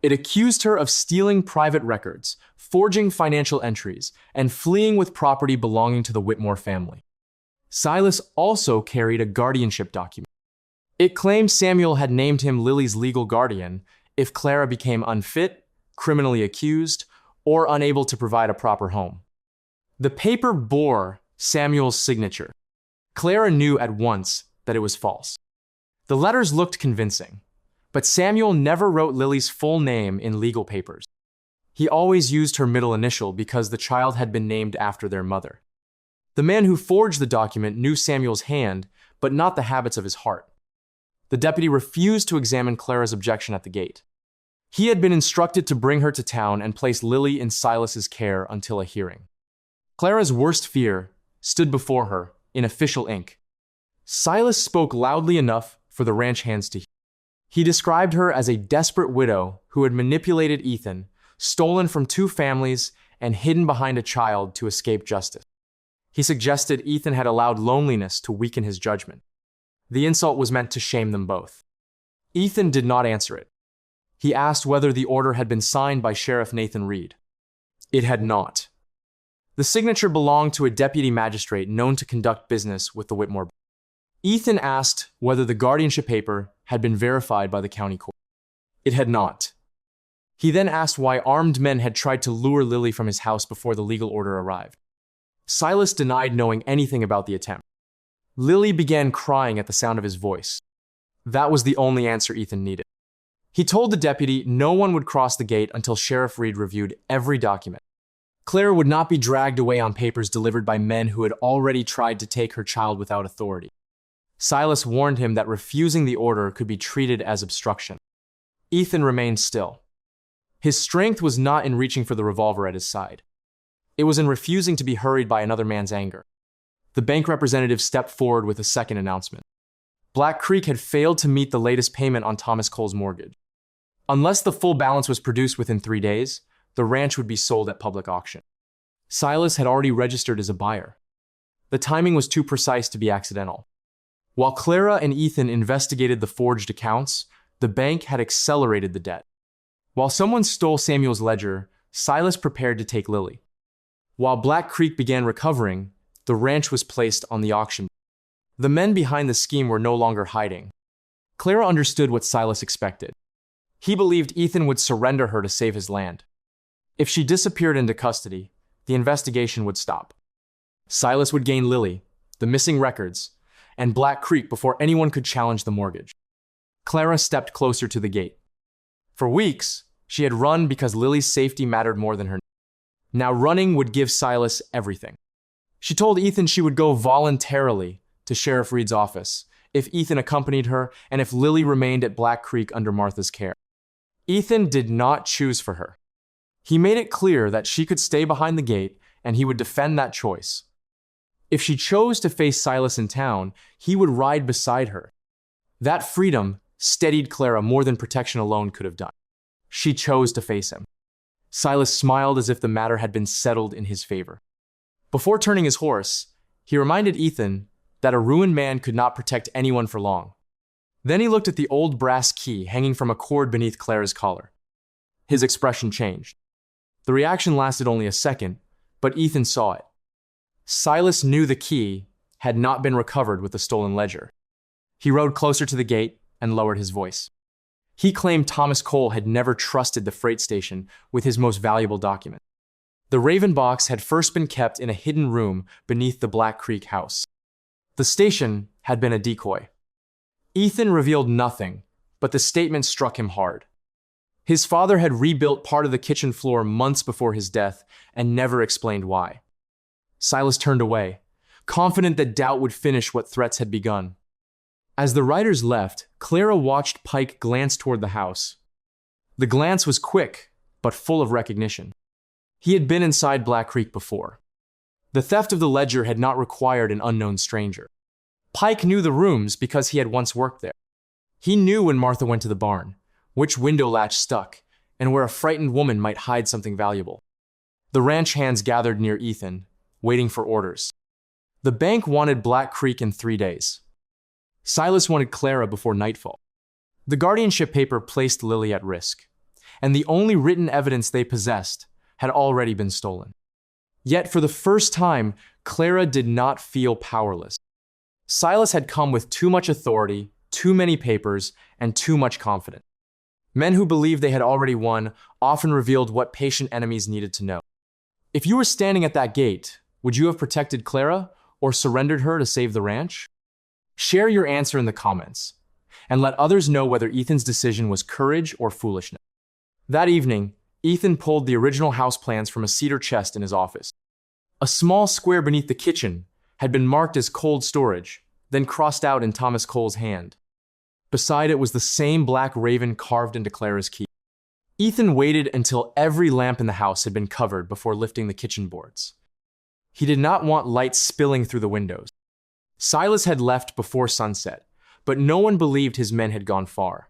It accused her of stealing private records, forging financial entries, and fleeing with property belonging to the Whitmore family. Silas also carried a guardianship document. It claimed Samuel had named him Lily's legal guardian if Clara became unfit, criminally accused, or unable to provide a proper home. The paper bore Samuel's signature. Clara knew at once that it was false. The letters looked convincing, but Samuel never wrote Lily's full name in legal papers. He always used her middle initial because the child had been named after their mother. The man who forged the document knew Samuel's hand, but not the habits of his heart. The deputy refused to examine Clara's objection at the gate. He had been instructed to bring her to town and place Lily in Silas's care until a hearing. Clara's worst fear stood before her in official ink. Silas spoke loudly enough for the ranch hands to hear. He described her as a desperate widow who had manipulated Ethan, stolen from 2 families, and hidden behind a child to escape justice. He suggested Ethan had allowed loneliness to weaken his judgment. The insult was meant to shame them both. Ethan did not answer it. He asked whether the order had been signed by Sheriff Nathan Reed. It had not. The signature belonged to a deputy magistrate known to conduct business with the Whitmore. Ethan asked whether the guardianship paper had been verified by the county court. It had not. He then asked why armed men had tried to lure Lily from his house before the legal order arrived. Silas denied knowing anything about the attempt. Lily began crying at the sound of his voice. That was the only answer Ethan needed. He told the deputy no one would cross the gate until Sheriff Reed reviewed every document. Clara would not be dragged away on papers delivered by men who had already tried to take her child without authority. Silas warned him that refusing the order could be treated as obstruction. Ethan remained still. His strength was not in reaching for the revolver at his side. It was in refusing to be hurried by another man's anger. The bank representative stepped forward with a second announcement. Black Creek had failed to meet the latest payment on Thomas Cole's mortgage. Unless the full balance was produced within 3 days, the ranch would be sold at public auction. Silas had already registered as a buyer. The timing was too precise to be accidental. While Clara and Ethan investigated the forged accounts, the bank had accelerated the debt. While someone stole Samuel's ledger, Silas prepared to take Lily. While Black Creek began recovering, the ranch was placed on the auction. The men behind the scheme were no longer hiding. Clara understood what Silas expected. He believed Ethan would surrender her to save his land. If she disappeared into custody, the investigation would stop. Silas would gain Lily, the missing records, and Black Creek before anyone could challenge the mortgage. Clara stepped closer to the gate. For weeks, she had run because Lily's safety mattered more than her. Now running would give Silas everything. She told Ethan she would go voluntarily to Sheriff Reed's office if Ethan accompanied her and if Lily remained at Black Creek under Martha's care. Ethan did not choose for her. He made it clear that she could stay behind the gate and he would defend that choice. If she chose to face Silas in town, he would ride beside her. That freedom steadied Clara more than protection alone could have done. She chose to face him. Silas smiled as if the matter had been settled in his favor. Before turning his horse, he reminded Ethan that a ruined man could not protect anyone for long. Then he looked at the old brass key hanging from a cord beneath Clara's collar. His expression changed. The reaction lasted only a second, but Ethan saw it. Silas knew the key had not been recovered with the stolen ledger. He rode closer to the gate and lowered his voice. He claimed Thomas Cole had never trusted the freight station with his most valuable document. The Raven box had first been kept in a hidden room beneath the Black Creek house. The station had been a decoy. Ethan revealed nothing, but the statement struck him hard. His father had rebuilt part of the kitchen floor months before his death and never explained why. Silas turned away, confident that doubt would finish what threats had begun. As the riders left, Clara watched Pike glance toward the house. The glance was quick, but full of recognition. He had been inside Black Creek before. The theft of the ledger had not required an unknown stranger. Pike knew the rooms because he had once worked there. He knew when Martha went to the barn, which window latch stuck, and where a frightened woman might hide something valuable. The ranch hands gathered near Ethan, waiting for orders. The bank wanted Black Creek in 3 days. Silas wanted Clara before nightfall. The guardianship paper placed Lily at risk, and the only written evidence they possessed had already been stolen. Yet for the first time, Clara did not feel powerless. Silas had come with too much authority, too many papers, and too much confidence. Men who believed they had already won often revealed what patient enemies needed to know. If you were standing at that gate, would you have protected Clara or surrendered her to save the ranch? Share your answer in the comments, and let others know whether Ethan's decision was courage or foolishness. That evening, Ethan pulled the original house plans from a cedar chest in his office. A small square beneath the kitchen had been marked as cold storage, then crossed out in Thomas Cole's hand. Beside it was the same black raven carved into Clara's key. Ethan waited until every lamp in the house had been covered before lifting the kitchen boards. He did not want light spilling through the windows. Silas had left before sunset, but no one believed his men had gone far.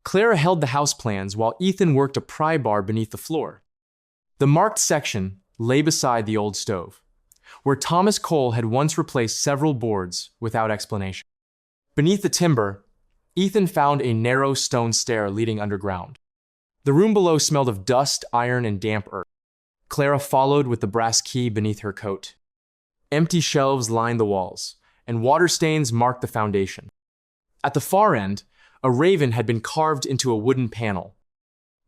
Clara held the house plans while Ethan worked a pry bar beneath the floor. The marked section lay beside the old stove, where Thomas Cole had once replaced several boards without explanation. Beneath the timber, Ethan found a narrow stone stair leading underground. The room below smelled of dust, iron, and damp earth. Clara followed with the brass key beneath her coat. Empty shelves lined the walls, and water stains marked the foundation. At the far end, a raven had been carved into a wooden panel.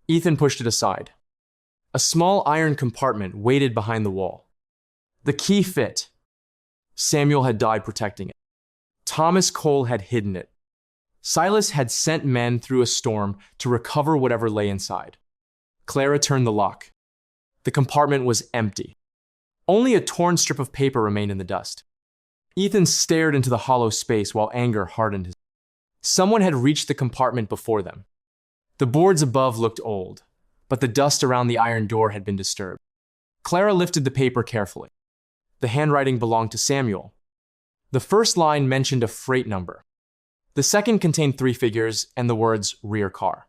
Ethan pushed it aside. A small iron compartment waited behind the wall. The key fit. Samuel had died protecting it. Thomas Cole had hidden it. Silas had sent men through a storm to recover whatever lay inside. Clara turned the lock. The compartment was empty. Only a torn strip of paper remained in the dust. Ethan stared into the hollow space while anger hardened his. Someone had reached the compartment before them. The boards above looked old, but the dust around the iron door had been disturbed. Clara lifted the paper carefully. The handwriting belonged to Samuel. The first line mentioned a freight number. The second contained 3 figures and the words rear car.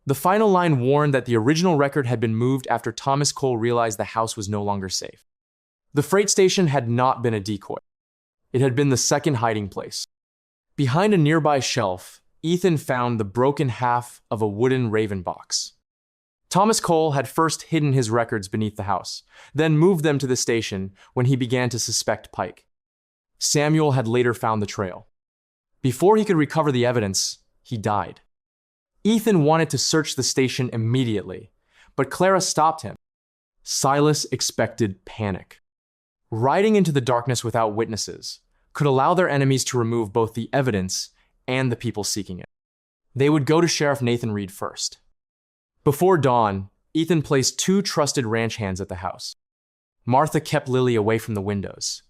The final line warned that the original record had been moved after Thomas Cole realized the house was no longer safe. The freight station had not been a decoy. It had been the second hiding place. Behind a nearby shelf, Ethan found the broken half of a wooden raven box. Thomas Cole had first hidden his records beneath the house, then moved them to the station when he began to suspect Pike. Samuel had later found the trail. Before he could recover the evidence, he died. Ethan wanted to search the station immediately, but Clara stopped him. Silas expected panic. Riding into the darkness without witnesses could allow their enemies to remove both the evidence and the people seeking it. They would go to Sheriff Nathan Reed first. Before dawn, Ethan placed 2 trusted ranch hands at the house. Martha kept Lily away from the windows.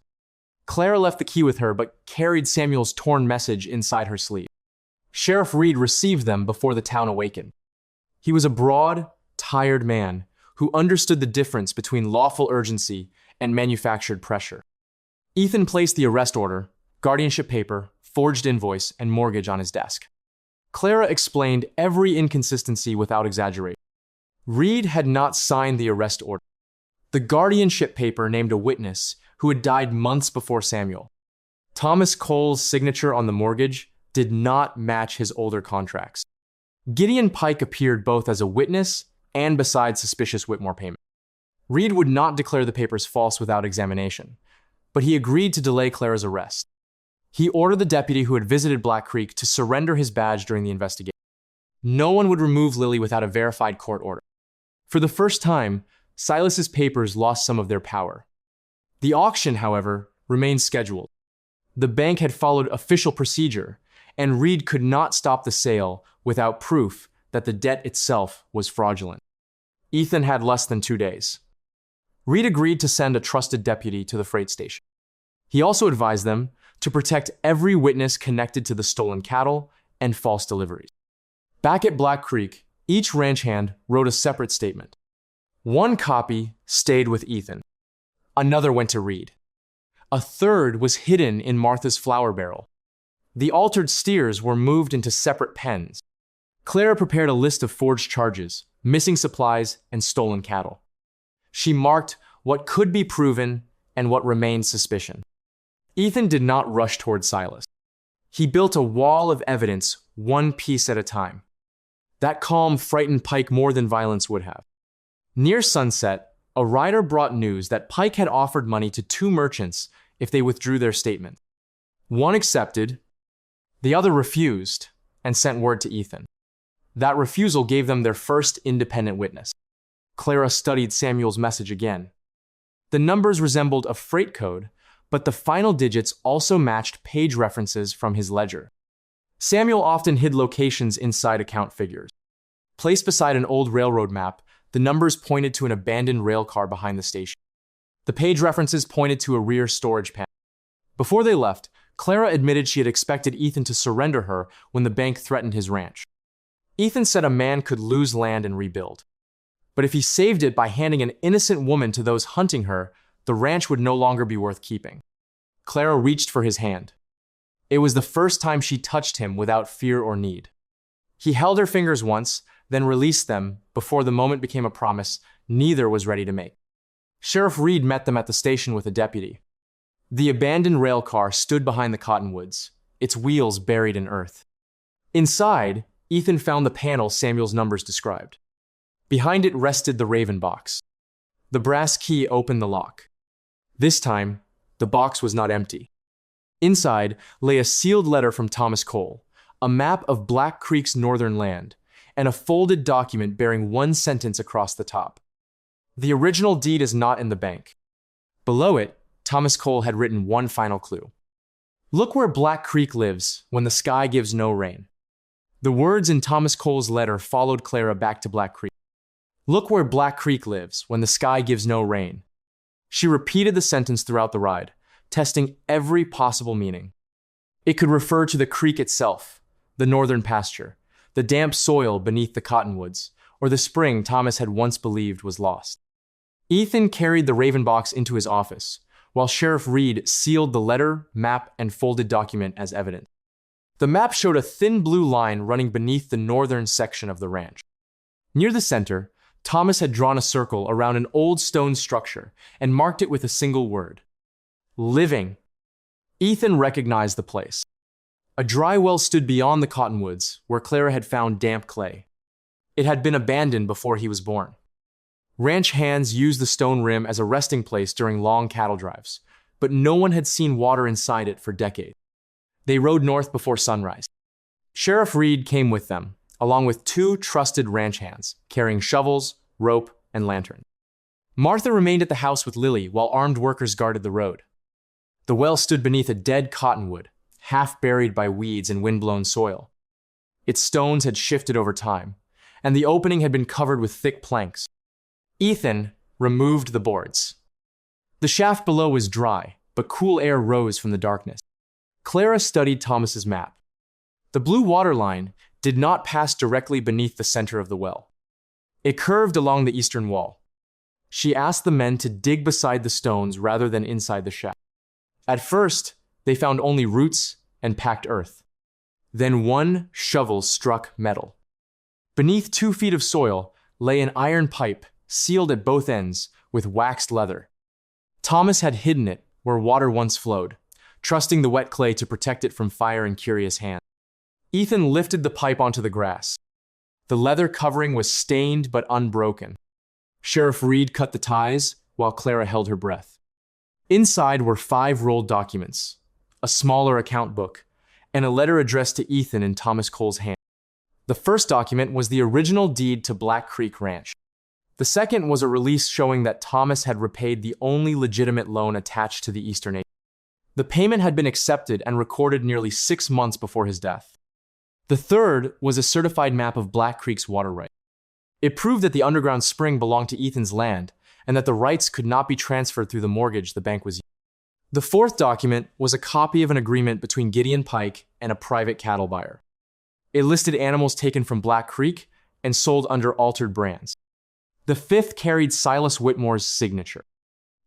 Clara left the key with her but carried Samuel's torn message inside her sleeve. Sheriff Reed received them before the town awakened. He was a broad, tired man who understood the difference between lawful urgency and manufactured pressure. Ethan placed the arrest order, guardianship paper, forged invoice, and mortgage on his desk. Clara explained every inconsistency without exaggeration. Reed had not signed the arrest order. The guardianship paper named a witness who had died months before Samuel. Thomas Cole's signature on the mortgage did not match his older contracts. Gideon Pike appeared both as a witness and beside suspicious Whitmore payment. Reed would not declare the papers false without examination, but he agreed to delay Clara's arrest. He ordered the deputy who had visited Black Creek to surrender his badge during the investigation. No one would remove Lily without a verified court order. For the first time, Silas's papers lost some of their power. The auction, however, remained scheduled. The bank had followed official procedure, and Reed could not stop the sale without proof that the debt itself was fraudulent. Ethan had less than 2 days. Reed agreed to send a trusted deputy to the freight station. He also advised them to protect every witness connected to the stolen cattle and false deliveries. Back at Black Creek, each ranch hand wrote a separate statement. One copy stayed with Ethan. Another went to Reed. A third was hidden in Martha's flour barrel. The altered steers were moved into separate pens. Clara prepared a list of forged charges, missing supplies, and stolen cattle. She marked what could be proven and what remained suspicion. Ethan did not rush toward Silas. He built a wall of evidence, one piece at a time. That calm frightened Pike more than violence would have. Near sunset, a rider brought news that Pike had offered money to 2 merchants if they withdrew their statement. One accepted, the other refused, and sent word to Ethan. That refusal gave them their first independent witness. Clara studied Samuel's message again. The numbers resembled a freight code, but the final digits also matched page references from his ledger. Samuel often hid locations inside account figures. Placed beside an old railroad map, the numbers pointed to an abandoned rail car behind the station. The page references pointed to a rear storage panel. Before they left, Clara admitted she had expected Ethan to surrender her when the bank threatened his ranch. Ethan said a man could lose land and rebuild. But if he saved it by handing an innocent woman to those hunting her, the ranch would no longer be worth keeping. Clara reached for his hand. It was the first time she touched him without fear or need. He held her fingers once, then released them before the moment became a promise neither was ready to make. Sheriff Reed met them at the station with a deputy. The abandoned rail car stood behind the cottonwoods, its wheels buried in earth. Inside, Ethan found the panel Samuel's numbers described. Behind it rested the raven box. The brass key opened the lock. This time, the box was not empty. Inside lay a sealed letter from Thomas Cole, a map of Black Creek's northern land, and a folded document bearing one sentence across the top. The original deed is not in the bank. Below it, Thomas Cole had written one final clue. Look where Black Creek lives when the sky gives no rain. The words in Thomas Cole's letter followed Clara back to Black Creek. Look where Black Creek lives when the sky gives no rain. She repeated the sentence throughout the ride, testing every possible meaning. It could refer to the creek itself, the northern pasture, the damp soil beneath the cottonwoods, or the spring Thomas had once believed was lost. Ethan carried the raven box into his office, while Sheriff Reed sealed the letter, map, and folded document as evidence. The map showed a thin blue line running beneath the northern section of the ranch. Near the center, Thomas had drawn a circle around an old stone structure and marked it with a single word: living. Ethan recognized the place. A dry well stood beyond the cottonwoods where Clara had found damp clay. It had been abandoned before he was born. Ranch hands used the stone rim as a resting place during long cattle drives, but no one had seen water inside it for decades. They rode north before sunrise. Sheriff Reed came with them, along with 2 trusted ranch hands, carrying shovels, rope, and lantern. Martha remained at the house with Lily while armed workers guarded the road. The well stood beneath a dead cottonwood, half buried by weeds and windblown soil. Its stones had shifted over time, and the opening had been covered with thick planks. Ethan removed the boards. The shaft below was dry, but cool air rose from the darkness. Clara studied Thomas's map. The blue water line did not pass directly beneath the center of the well. It curved along the eastern wall. She asked the men to dig beside the stones rather than inside the shaft. At first, they found only roots and packed earth. Then one shovel struck metal. Beneath 2 feet of soil lay an iron pipe sealed at both ends with waxed leather. Thomas had hidden it where water once flowed, trusting the wet clay to protect it from fire and curious hands. Ethan lifted the pipe onto the grass. The leather covering was stained but unbroken. Sheriff Reed cut the ties while Clara held her breath. Inside were 5 rolled documents, a smaller account book, and a letter addressed to Ethan in Thomas Cole's hand. The first document was the original deed to Black Creek Ranch. The second was a release showing that Thomas had repaid the only legitimate loan attached to the Eastern Agency. The payment had been accepted and recorded nearly 6 months before his death. The third was a certified map of Black Creek's water rights. It proved that the underground spring belonged to Ethan's land and that the rights could not be transferred through the mortgage the bank was using. The fourth document was a copy of an agreement between Gideon Pike and a private cattle buyer. It listed animals taken from Black Creek and sold under altered brands. The fifth carried Silas Whitmore's signature.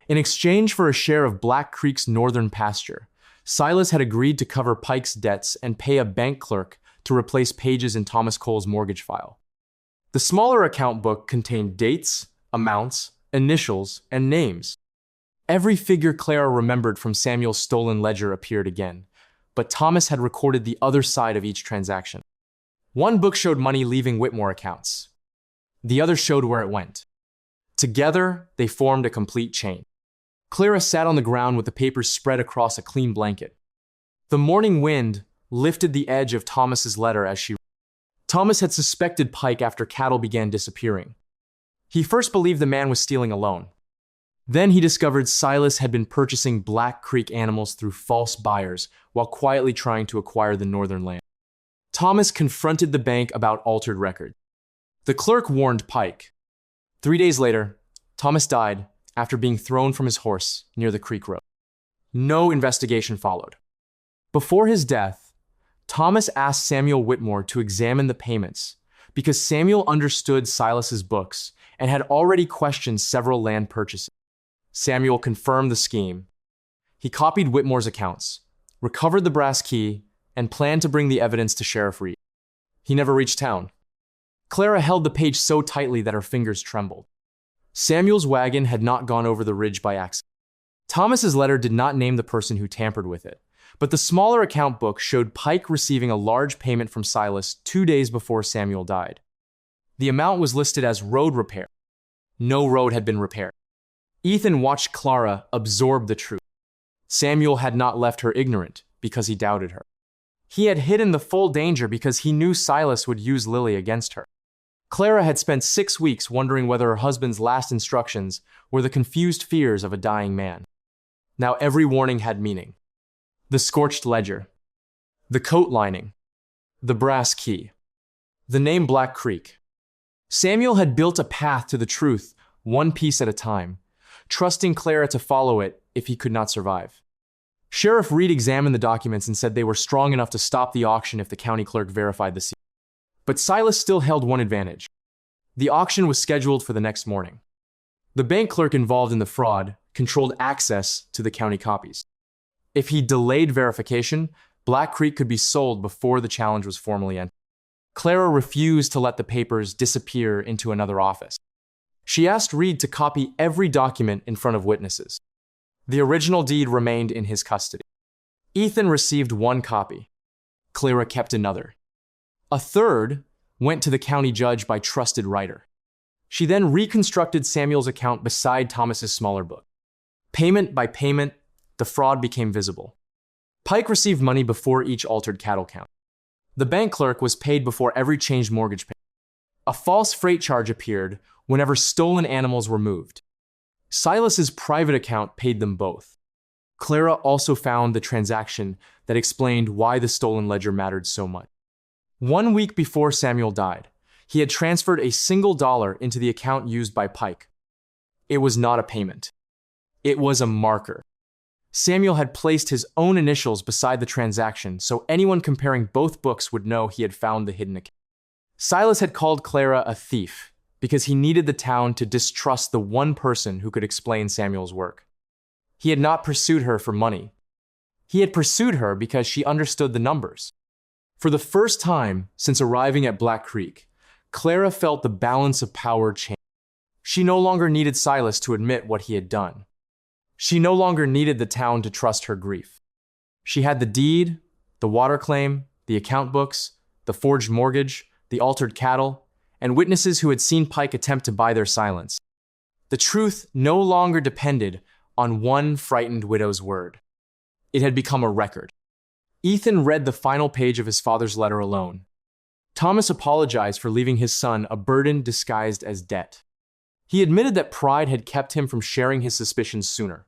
In exchange for a share of Black Creek's northern pasture, Silas had agreed to cover Pike's debts and pay a bank clerk to replace pages in Thomas Cole's mortgage file. The smaller account book contained dates, amounts, initials, and names. Every figure Clara remembered from Samuel's stolen ledger appeared again, but Thomas had recorded the other side of each transaction. One book showed money leaving Whitmore accounts. The other showed where it went. Together, they formed a complete chain. Clara sat on the ground with the papers spread across a clean blanket. The morning wind lifted the edge of Thomas's letter as she read. Thomas had suspected Pike after cattle began disappearing. He first believed the man was stealing alone. Then he discovered Silas had been purchasing Black Creek animals through false buyers while quietly trying to acquire the northern land. Thomas confronted the bank about altered records. The clerk warned Pike. 3 days later, Thomas died after being thrown from his horse near the creek road. No investigation followed. Before his death, Thomas asked Samuel Whitmore to examine the payments because Samuel understood Silas's books and had already questioned several land purchases. Samuel confirmed the scheme. He copied Whitmore's accounts, recovered the brass key, and planned to bring the evidence to Sheriff Reed. He never reached town. Clara held the page so tightly that her fingers trembled. Samuel's wagon had not gone over the ridge by accident. Thomas's letter did not name the person who tampered with it, but the smaller account book showed Pike receiving a large payment from Silas 2 days before Samuel died. The amount was listed as road repair. No road had been repaired. Ethan watched Clara absorb the truth. Samuel had not left her ignorant because he doubted her. He had hidden the full danger because he knew Silas would use Lily against her. Clara had spent 6 weeks wondering whether her husband's last instructions were the confused fears of a dying man. Now every warning had meaning. The scorched ledger, the coat lining, the brass key, the name Black Creek. Samuel had built a path to the truth, one piece at a time, trusting Clara to follow it if he could not survive. Sheriff Reed examined the documents and said they were strong enough to stop the auction if the county clerk verified the seal. But Silas still held one advantage. The auction was scheduled for the next morning. The bank clerk involved in the fraud controlled access to the county copies. If he delayed verification, Black Creek could be sold before the challenge was formally entered. Clara refused to let the papers disappear into another office. She asked Reed to copy every document in front of witnesses. The original deed remained in his custody. Ethan received 1 copy. Clara kept another. A third went to the county judge by trusted writer. She then reconstructed Samuel's account beside Thomas's smaller book. Payment by payment, the fraud became visible. Pike received money before each altered cattle count. The bank clerk was paid before every changed mortgage payment. A false freight charge appeared whenever stolen animals were moved. Silas's private account paid them both. Clara also found the transaction that explained why the stolen ledger mattered so much. 1 week before Samuel died, he had transferred a single dollar into the account used by Pike. It was not a payment. It was a marker. Samuel had placed his own initials beside the transaction so anyone comparing both books would know he had found the hidden account. Silas had called Clara a thief because he needed the town to distrust the one person who could explain Samuel's work. He had not pursued her for money, He had pursued her because she understood the numbers. For the first time since arriving at Black Creek, Clara felt the balance of power change. She no longer needed Silas to admit what he had done. She no longer needed the town to trust her grief. She had the deed, the water claim, the account books, the forged mortgage, the altered cattle, and witnesses who had seen Pike attempt to buy their silence. The truth no longer depended on one frightened widow's word. It had become a record. Ethan read the final page of his father's letter alone. Thomas apologized for leaving his son a burden disguised as debt. He admitted that pride had kept him from sharing his suspicions sooner.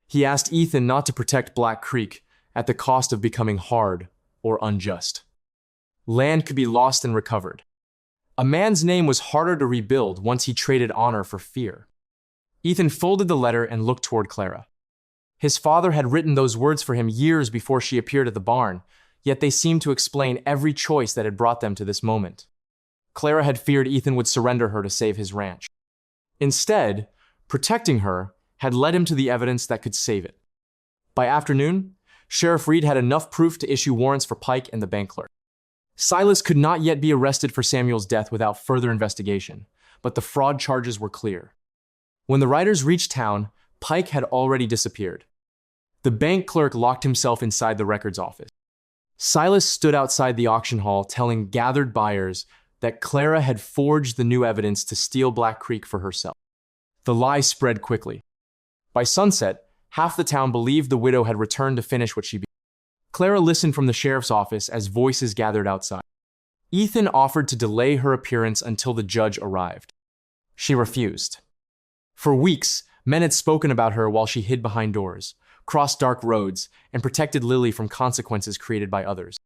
He asked Ethan not to protect Black Creek at the cost of becoming hard or unjust. Land could be lost and recovered. A man's name was harder to rebuild once he traded honor for fear. Ethan folded the letter and looked toward Clara. His father had written those words for him years before she appeared at the barn, yet they seemed to explain every choice that had brought them to this moment. Clara had feared Ethan would surrender her to save his ranch. Instead, protecting her had led him to the evidence that could save it. By afternoon, Sheriff Reed had enough proof to issue warrants for Pike and the bank clerk. Silas could not yet be arrested for Samuel's death without further investigation, but the fraud charges were clear. When the riders reached town, Pike had already disappeared. The bank clerk locked himself inside the records office. Silas stood outside the auction hall telling gathered buyers that Clara had forged the new evidence to steal Black Creek for herself. The lie spread quickly. By sunset, half the town believed the widow had returned to finish what she began. Clara listened from the sheriff's office as voices gathered outside. Ethan offered to delay her appearance until the judge arrived. She refused. For weeks, men had spoken about her while she hid behind doors, crossed dark roads, and protected Lily from consequences created by others.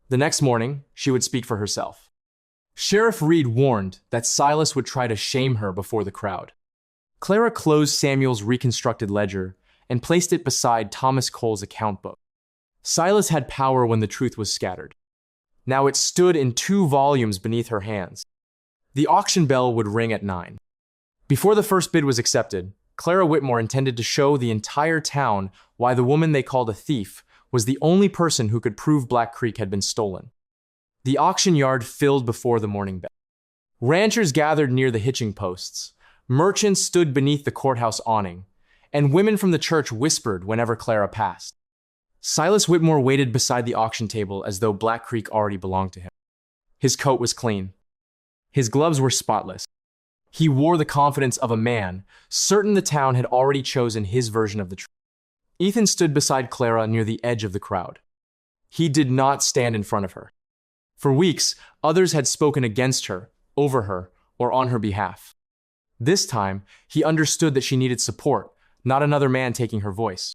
The next morning, she would speak for herself. Sheriff Reed warned that Silas would try to shame her before the crowd. Clara closed Samuel's reconstructed ledger and placed it beside Thomas Cole's account book. Silas had power when the truth was scattered. Now it stood in 2 volumes beneath her hands. The auction bell would ring at 9. Before the first bid was accepted, Clara Whitmore intended to show the entire town why the woman they called a thief was the only person who could prove Black Creek had been stolen. The auction yard filled before the morning bell. Ranchers gathered near the hitching posts. Merchants stood beneath the courthouse awning, and women from the church whispered whenever Clara passed. Silas Whitmore waited beside the auction table as though Black Creek already belonged to him. His coat was clean. His gloves were spotless. He wore the confidence of a man, certain the town had already chosen his version of the truth. Ethan stood beside Clara near the edge of the crowd. He did not stand in front of her. For weeks, others had spoken against her, over her, or on her behalf. This time, he understood that she needed support, not another man taking her voice.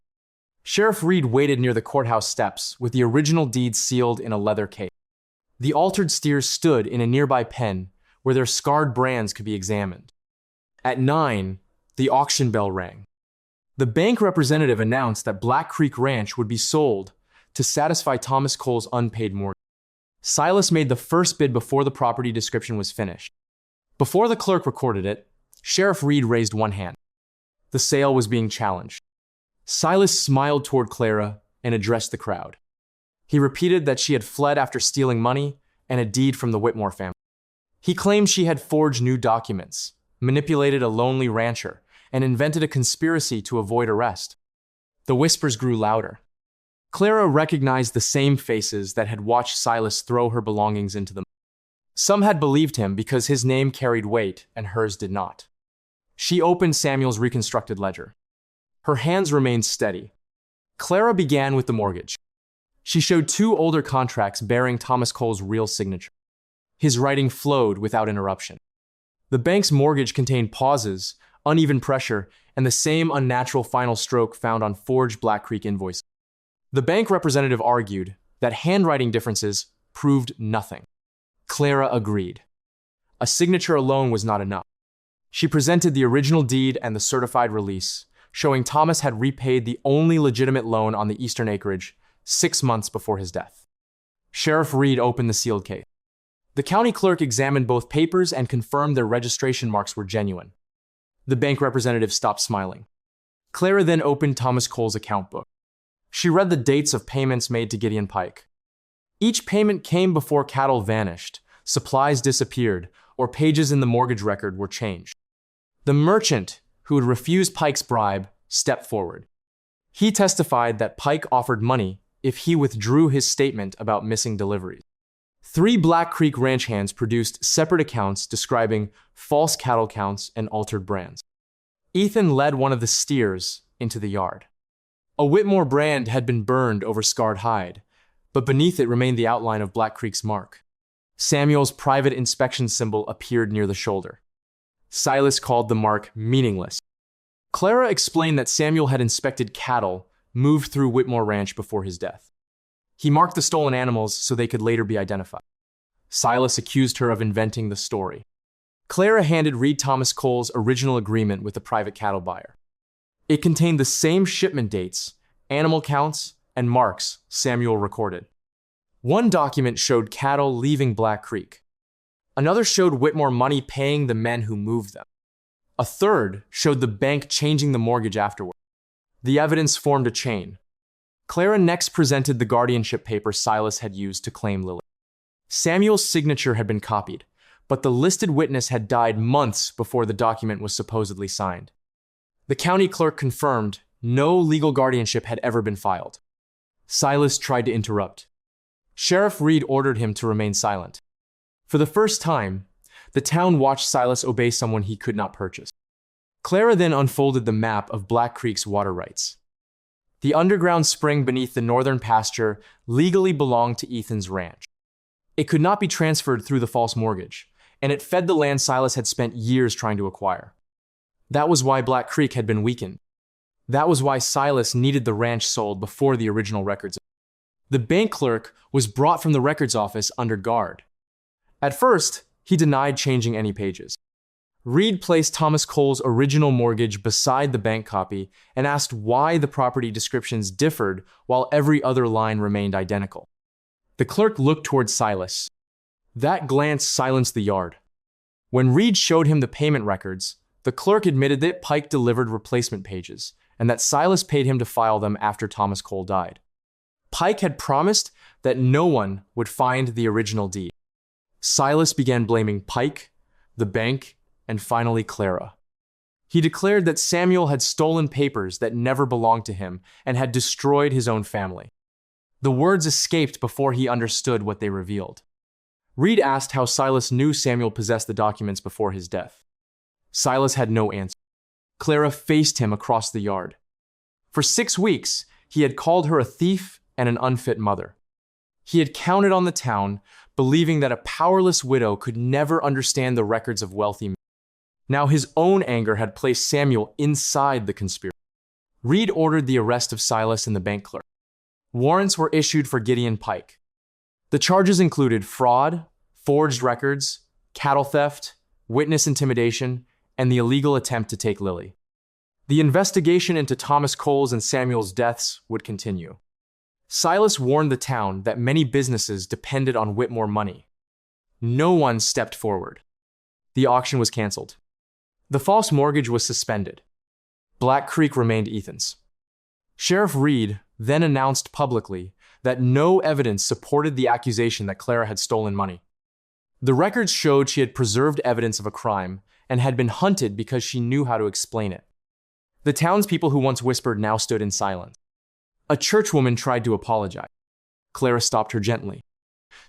Sheriff Reed waited near the courthouse steps with the original deed sealed in a leather case. The altered steers stood in a nearby pen where their scarred brands could be examined. At 9, the auction bell rang. The bank representative announced that Black Creek Ranch would be sold to satisfy Thomas Cole's unpaid mortgage. Silas made the first bid before the property description was finished. Before the clerk recorded it, Sheriff Reed raised one hand. The sale was being challenged. Silas smiled toward Clara and addressed the crowd. He repeated that she had fled after stealing money and a deed from the Whitmore family. He claimed she had forged new documents, manipulated a lonely rancher, and invented a conspiracy to avoid arrest. The whispers grew louder. Clara recognized the same faces that had watched Silas throw her belongings into the mud. Some had believed him because his name carried weight and hers did not. She opened Samuel's reconstructed ledger. Her hands remained steady. Clara began with the mortgage. She showed 2 older contracts bearing Thomas Cole's real signature. His writing flowed without interruption. The bank's mortgage contained pauses, uneven pressure, and the same unnatural final stroke found on forged Black Creek invoices. The bank representative argued that handwriting differences proved nothing. Clara agreed. A signature alone was not enough. She presented the original deed and the certified release, showing Thomas had repaid the only legitimate loan on the eastern acreage 6 months before his death. Sheriff Reed opened the sealed case. The county clerk examined both papers and confirmed their registration marks were genuine. The bank representative stopped smiling. Clara then opened Thomas Cole's account book. She read the dates of payments made to Gideon Pike. Each payment came before cattle vanished, supplies disappeared, or pages in the mortgage record were changed. The merchant, who had refused Pike's bribe, stepped forward. He testified that Pike offered money if he withdrew his statement about missing deliveries. 3 Black Creek ranch hands produced separate accounts describing false cattle counts and altered brands. Ethan led one of the steers into the yard. A Whitmore brand had been burned over scarred hide, but beneath it remained the outline of Black Creek's mark. Samuel's private inspection symbol appeared near the shoulder. Silas called the mark meaningless. Clara explained that Samuel had inspected cattle moved through Whitmore Ranch before his death. He marked the stolen animals so they could later be identified. Silas accused her of inventing the story. Clara handed Reed Thomas Cole's original agreement with the private cattle buyer. It contained the same shipment dates, animal counts, and marks Samuel recorded. One document showed cattle leaving Black Creek. Another showed Whitmore money paying the men who moved them. A third showed the bank changing the mortgage afterward. The evidence formed a chain. Clara next presented the guardianship paper Silas had used to claim Lily. Samuel's signature had been copied, but the listed witness had died months before the document was supposedly signed. The county clerk confirmed no legal guardianship had ever been filed. Silas tried to interrupt. Sheriff Reed ordered him to remain silent. For the first time, the town watched Silas obey someone he could not purchase. Clara then unfolded the map of Black Creek's water rights. The underground spring beneath the northern pasture legally belonged to Ethan's ranch. It could not be transferred through the false mortgage, and it fed the land Silas had spent years trying to acquire. That was why Black Creek had been weakened. That was why Silas needed the ranch sold before the original records. The bank clerk was brought from the records office under guard. At first, he denied changing any pages. Reed placed Thomas Cole's original mortgage beside the bank copy and asked why the property descriptions differed while every other line remained identical. The clerk looked toward Silas. That glance silenced the yard. When Reed showed him the payment records, the clerk admitted that Pike delivered replacement pages and that Silas paid him to file them after Thomas Cole died. Pike had promised that no one would find the original deed. Silas began blaming Pike, the bank, and finally Clara. He declared that Samuel had stolen papers that never belonged to him and had destroyed his own family. The words escaped before he understood what they revealed. Reed asked how Silas knew Samuel possessed the documents before his death. Silas had no answer. Clara faced him across the yard. For 6 weeks, he had called her a thief and an unfit mother. He had counted on the town, believing that a powerless widow could never understand the records of wealthy men. Now his own anger had placed Samuel inside the conspiracy. Reed ordered the arrest of Silas and the bank clerk. Warrants were issued for Gideon Pike. The charges included fraud, forged records, cattle theft, witness intimidation, and the illegal attempt to take Lily. The investigation into Thomas Cole's and Samuel's deaths would continue. Silas warned the town that many businesses depended on Whitmore money. No one stepped forward. The auction was canceled. The false mortgage was suspended. Black Creek remained Ethan's. Sheriff Reed then announced publicly that no evidence supported the accusation that Clara had stolen money. The records showed she had preserved evidence of a crime and had been hunted because she knew how to explain it. The townspeople who once whispered now stood in silence. A churchwoman tried to apologize. Clara stopped her gently.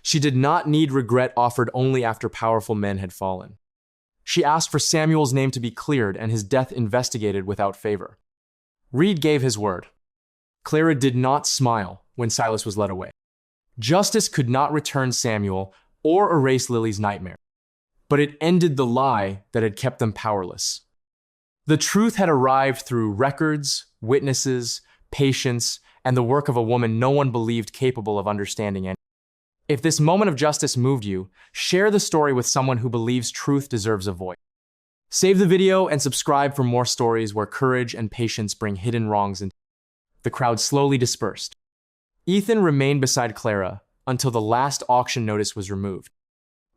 She did not need regret offered only after powerful men had fallen. She asked for Samuel's name to be cleared and his death investigated without favor. Reed gave his word. Clara did not smile when Silas was led away. Justice could not return Samuel or erase Lily's nightmare, but it ended the lie that had kept them powerless. The truth had arrived through records, witnesses, patience, and the work of a woman no one believed capable of understanding anything. If this moment of justice moved you, share the story with someone who believes truth deserves a voice. Save the video and subscribe for more stories where courage and patience bring hidden wrongs into. The crowd slowly dispersed. Ethan remained beside Clara until the last auction notice was removed.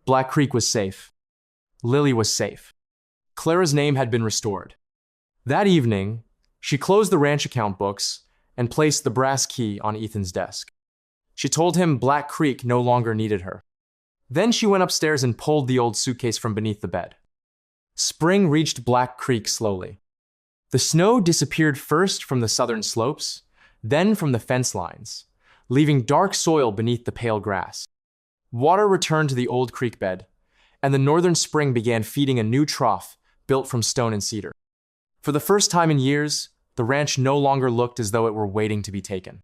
Black Creek was safe. Lily was safe. Clara's name had been restored. That evening, she closed the ranch account books and placed the brass key on Ethan's desk. She told him Black Creek no longer needed her. Then she went upstairs and pulled the old suitcase from beneath the bed. Spring reached Black Creek slowly. The snow disappeared first from the southern slopes, then from the fence lines, leaving dark soil beneath the pale grass. Water returned to the old creek bed, and the northern spring began feeding a new trough built from stone and cedar. For the first time in years, the ranch no longer looked as though it were waiting to be taken.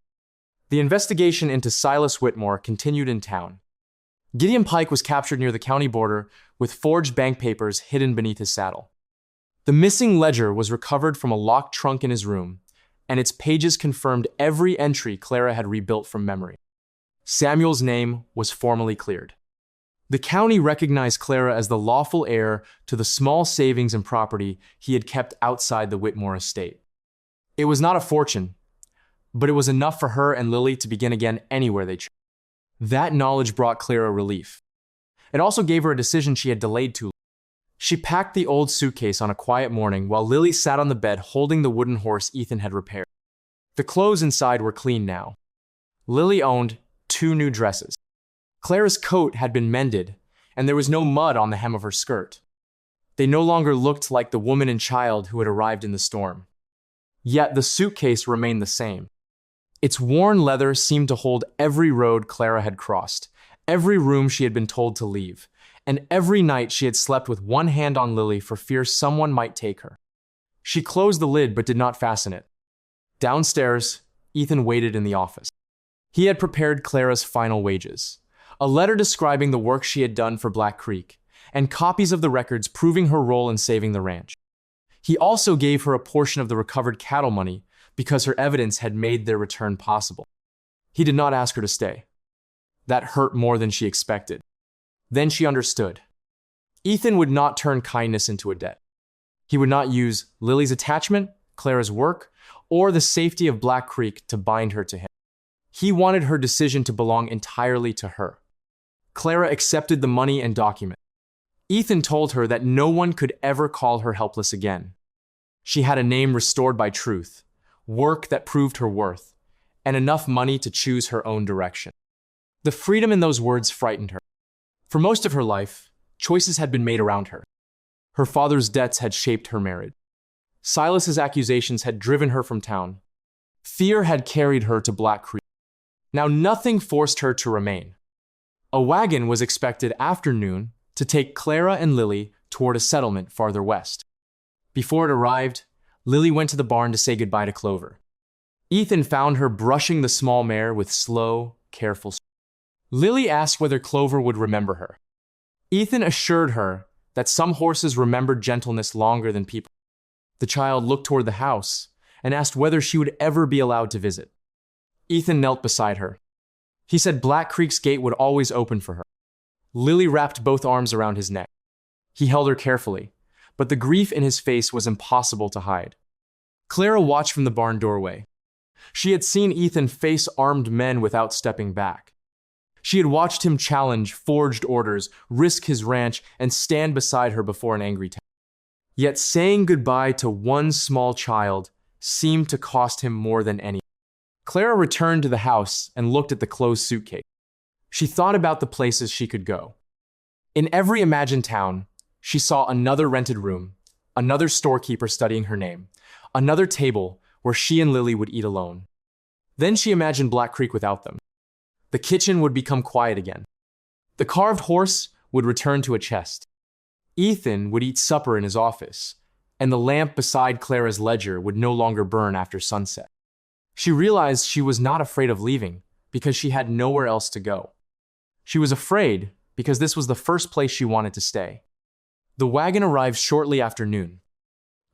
The investigation into Silas Whitmore continued in town. Gideon Pike was captured near the county border with forged bank papers hidden beneath his saddle. The missing ledger was recovered from a locked trunk in his room, and its pages confirmed every entry Clara had rebuilt from memory. Samuel's name was formally cleared. The county recognized Clara as the lawful heir to the small savings and property he had kept outside the Whitmore estate. It was not a fortune, but it was enough for her and Lily to begin again anywhere they chose. That knowledge brought Clara relief. It also gave her a decision she had delayed too long. She packed the old suitcase on a quiet morning while Lily sat on the bed holding the wooden horse Ethan had repaired. The clothes inside were clean now. Lily owned 2 new dresses. Clara's coat had been mended, and there was no mud on the hem of her skirt. They no longer looked like the woman and child who had arrived in the storm. Yet the suitcase remained the same. Its worn leather seemed to hold every road Clara had crossed, every room she had been told to leave, and every night she had slept with one hand on Lily for fear someone might take her. She closed the lid but did not fasten it. Downstairs, Ethan waited in the office. He had prepared Clara's final wages, a letter describing the work she had done for Black Creek, and copies of the records proving her role in saving the ranch. He also gave her a portion of the recovered cattle money because her evidence had made their return possible. He did not ask her to stay. That hurt more than she expected. Then she understood. Ethan would not turn kindness into a debt. He would not use Lily's attachment, Clara's work, or the safety of Black Creek to bind her to him. He wanted her decision to belong entirely to her. Clara accepted the money and document. Ethan told her that no one could ever call her helpless again. She had a name restored by truth, work that proved her worth, and enough money to choose her own direction. The freedom in those words frightened her. For most of her life, choices had been made around her. Her father's debts had shaped her marriage. Silas's accusations had driven her from town. Fear had carried her to Black Creek. Now nothing forced her to remain. A wagon was expected after noon to take Clara and Lily toward a settlement farther west. Before it arrived, Lily went to the barn to say goodbye to Clover. Ethan found her brushing the small mare with slow, careful strokes. Lily asked whether Clover would remember her. Ethan assured her that some horses remembered gentleness longer than people. The child looked toward the house and asked whether she would ever be allowed to visit. Ethan knelt beside her. He said Black Creek's gate would always open for her. Lily wrapped both arms around his neck. He held her carefully, but the grief in his face was impossible to hide. Clara watched from the barn doorway. She had seen Ethan face armed men without stepping back. She had watched him challenge forged orders, risk his ranch, and stand beside her before an angry town. Yet saying goodbye to one small child seemed to cost him more than any. Clara returned to the house and looked at the closed suitcase. She thought about the places she could go. In every imagined town, she saw another rented room, another storekeeper studying her name, another table where she and Lily would eat alone. Then she imagined Black Creek without them. The kitchen would become quiet again. The carved horse would return to a chest. Ethan would eat supper in his office, and the lamp beside Clara's ledger would no longer burn after sunset. She realized she was not afraid of leaving because she had nowhere else to go. She was afraid because this was the first place she wanted to stay. The wagon arrived shortly after noon.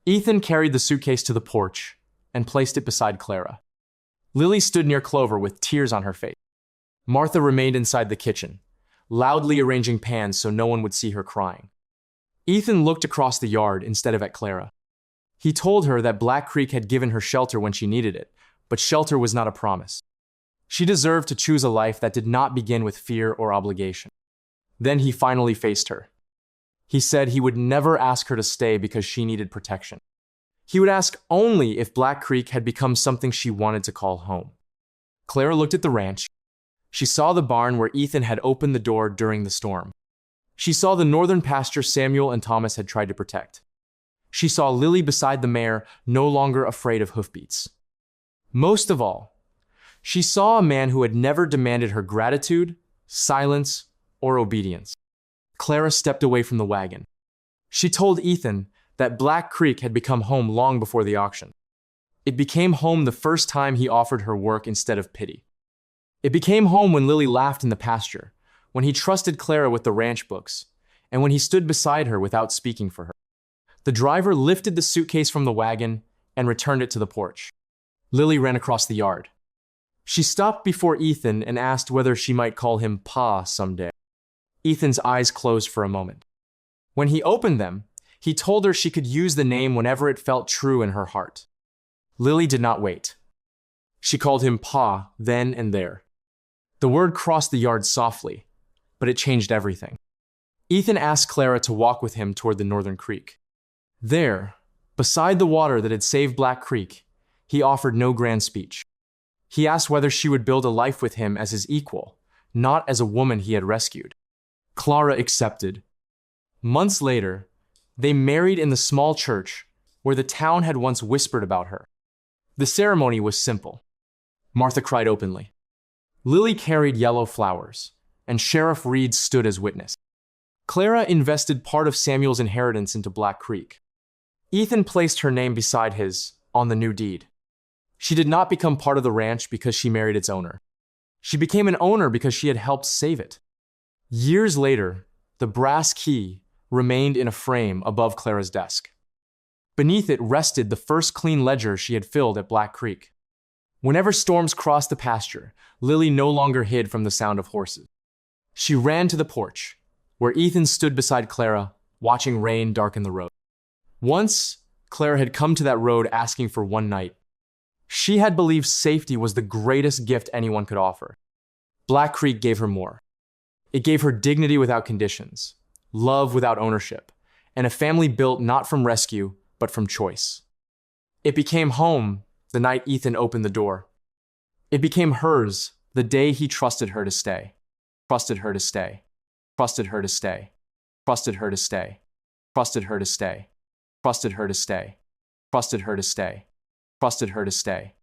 Ethan carried the suitcase to the porch and placed it beside Clara. Lily stood near Clover with tears on her face. Martha remained inside the kitchen, loudly arranging pans so no one would see her crying. Ethan looked across the yard instead of at Clara. He told her that Black Creek had given her shelter when she needed it, but shelter was not a promise. She deserved to choose a life that did not begin with fear or obligation. Then he finally faced her. He said he would never ask her to stay because she needed protection. He would ask only if Black Creek had become something she wanted to call home. Clara looked at the ranch. She saw the barn where Ethan had opened the door during the storm. She saw the northern pasture Samuel and Thomas had tried to protect. She saw Lily beside the mare, no longer afraid of hoofbeats. Most of all, she saw a man who had never demanded her gratitude, silence, or obedience. Clara stepped away from the wagon. She told Ethan that Black Creek had become home long before the auction. It became home the first time he offered her work instead of pity. It became home when Lily laughed in the pasture, when he trusted Clara with the ranch books, and when he stood beside her without speaking for her. The driver lifted the suitcase from the wagon and returned it to the porch. Lily ran across the yard. She stopped before Ethan and asked whether she might call him Pa someday. Ethan's eyes closed for a moment. When he opened them, he told her she could use the name whenever it felt true in her heart. Lily did not wait. She called him Pa then and there. The word crossed the yard softly, but it changed everything. Ethan asked Clara to walk with him toward the northern creek. There, beside the water that had saved Black Creek, he offered no grand speech. He asked whether she would build a life with him as his equal, not as a woman he had rescued. Clara accepted. Months later, they married in the small church where the town had once whispered about her. The ceremony was simple. Martha cried openly. Lily carried yellow flowers, and Sheriff Reed stood as witness. Clara invested part of Samuel's inheritance into Black Creek. Ethan placed her name beside his on the new deed. She did not become part of the ranch because she married its owner. She became an owner because she had helped save it. Years later, the brass key remained in a frame above Clara's desk. Beneath it rested the first clean ledger she had filled at Black Creek. Whenever storms crossed the pasture, Lily no longer hid from the sound of horses. She ran to the porch, where Ethan stood beside Clara, watching rain darken the road. Once, Clara had come to that road asking for one night. She had believed safety was the greatest gift anyone could offer. Black Creek gave her more. It gave her dignity without conditions, love without ownership, and a family built not from rescue, but from choice. It became home the night Ethan opened the door. It became hers the day he trusted her to stay. Trusted her to stay. Trusted her to stay. Trusted her to stay. Trusted her to stay. Trusted her to stay. Trusted her to stay. Trusted her to stay.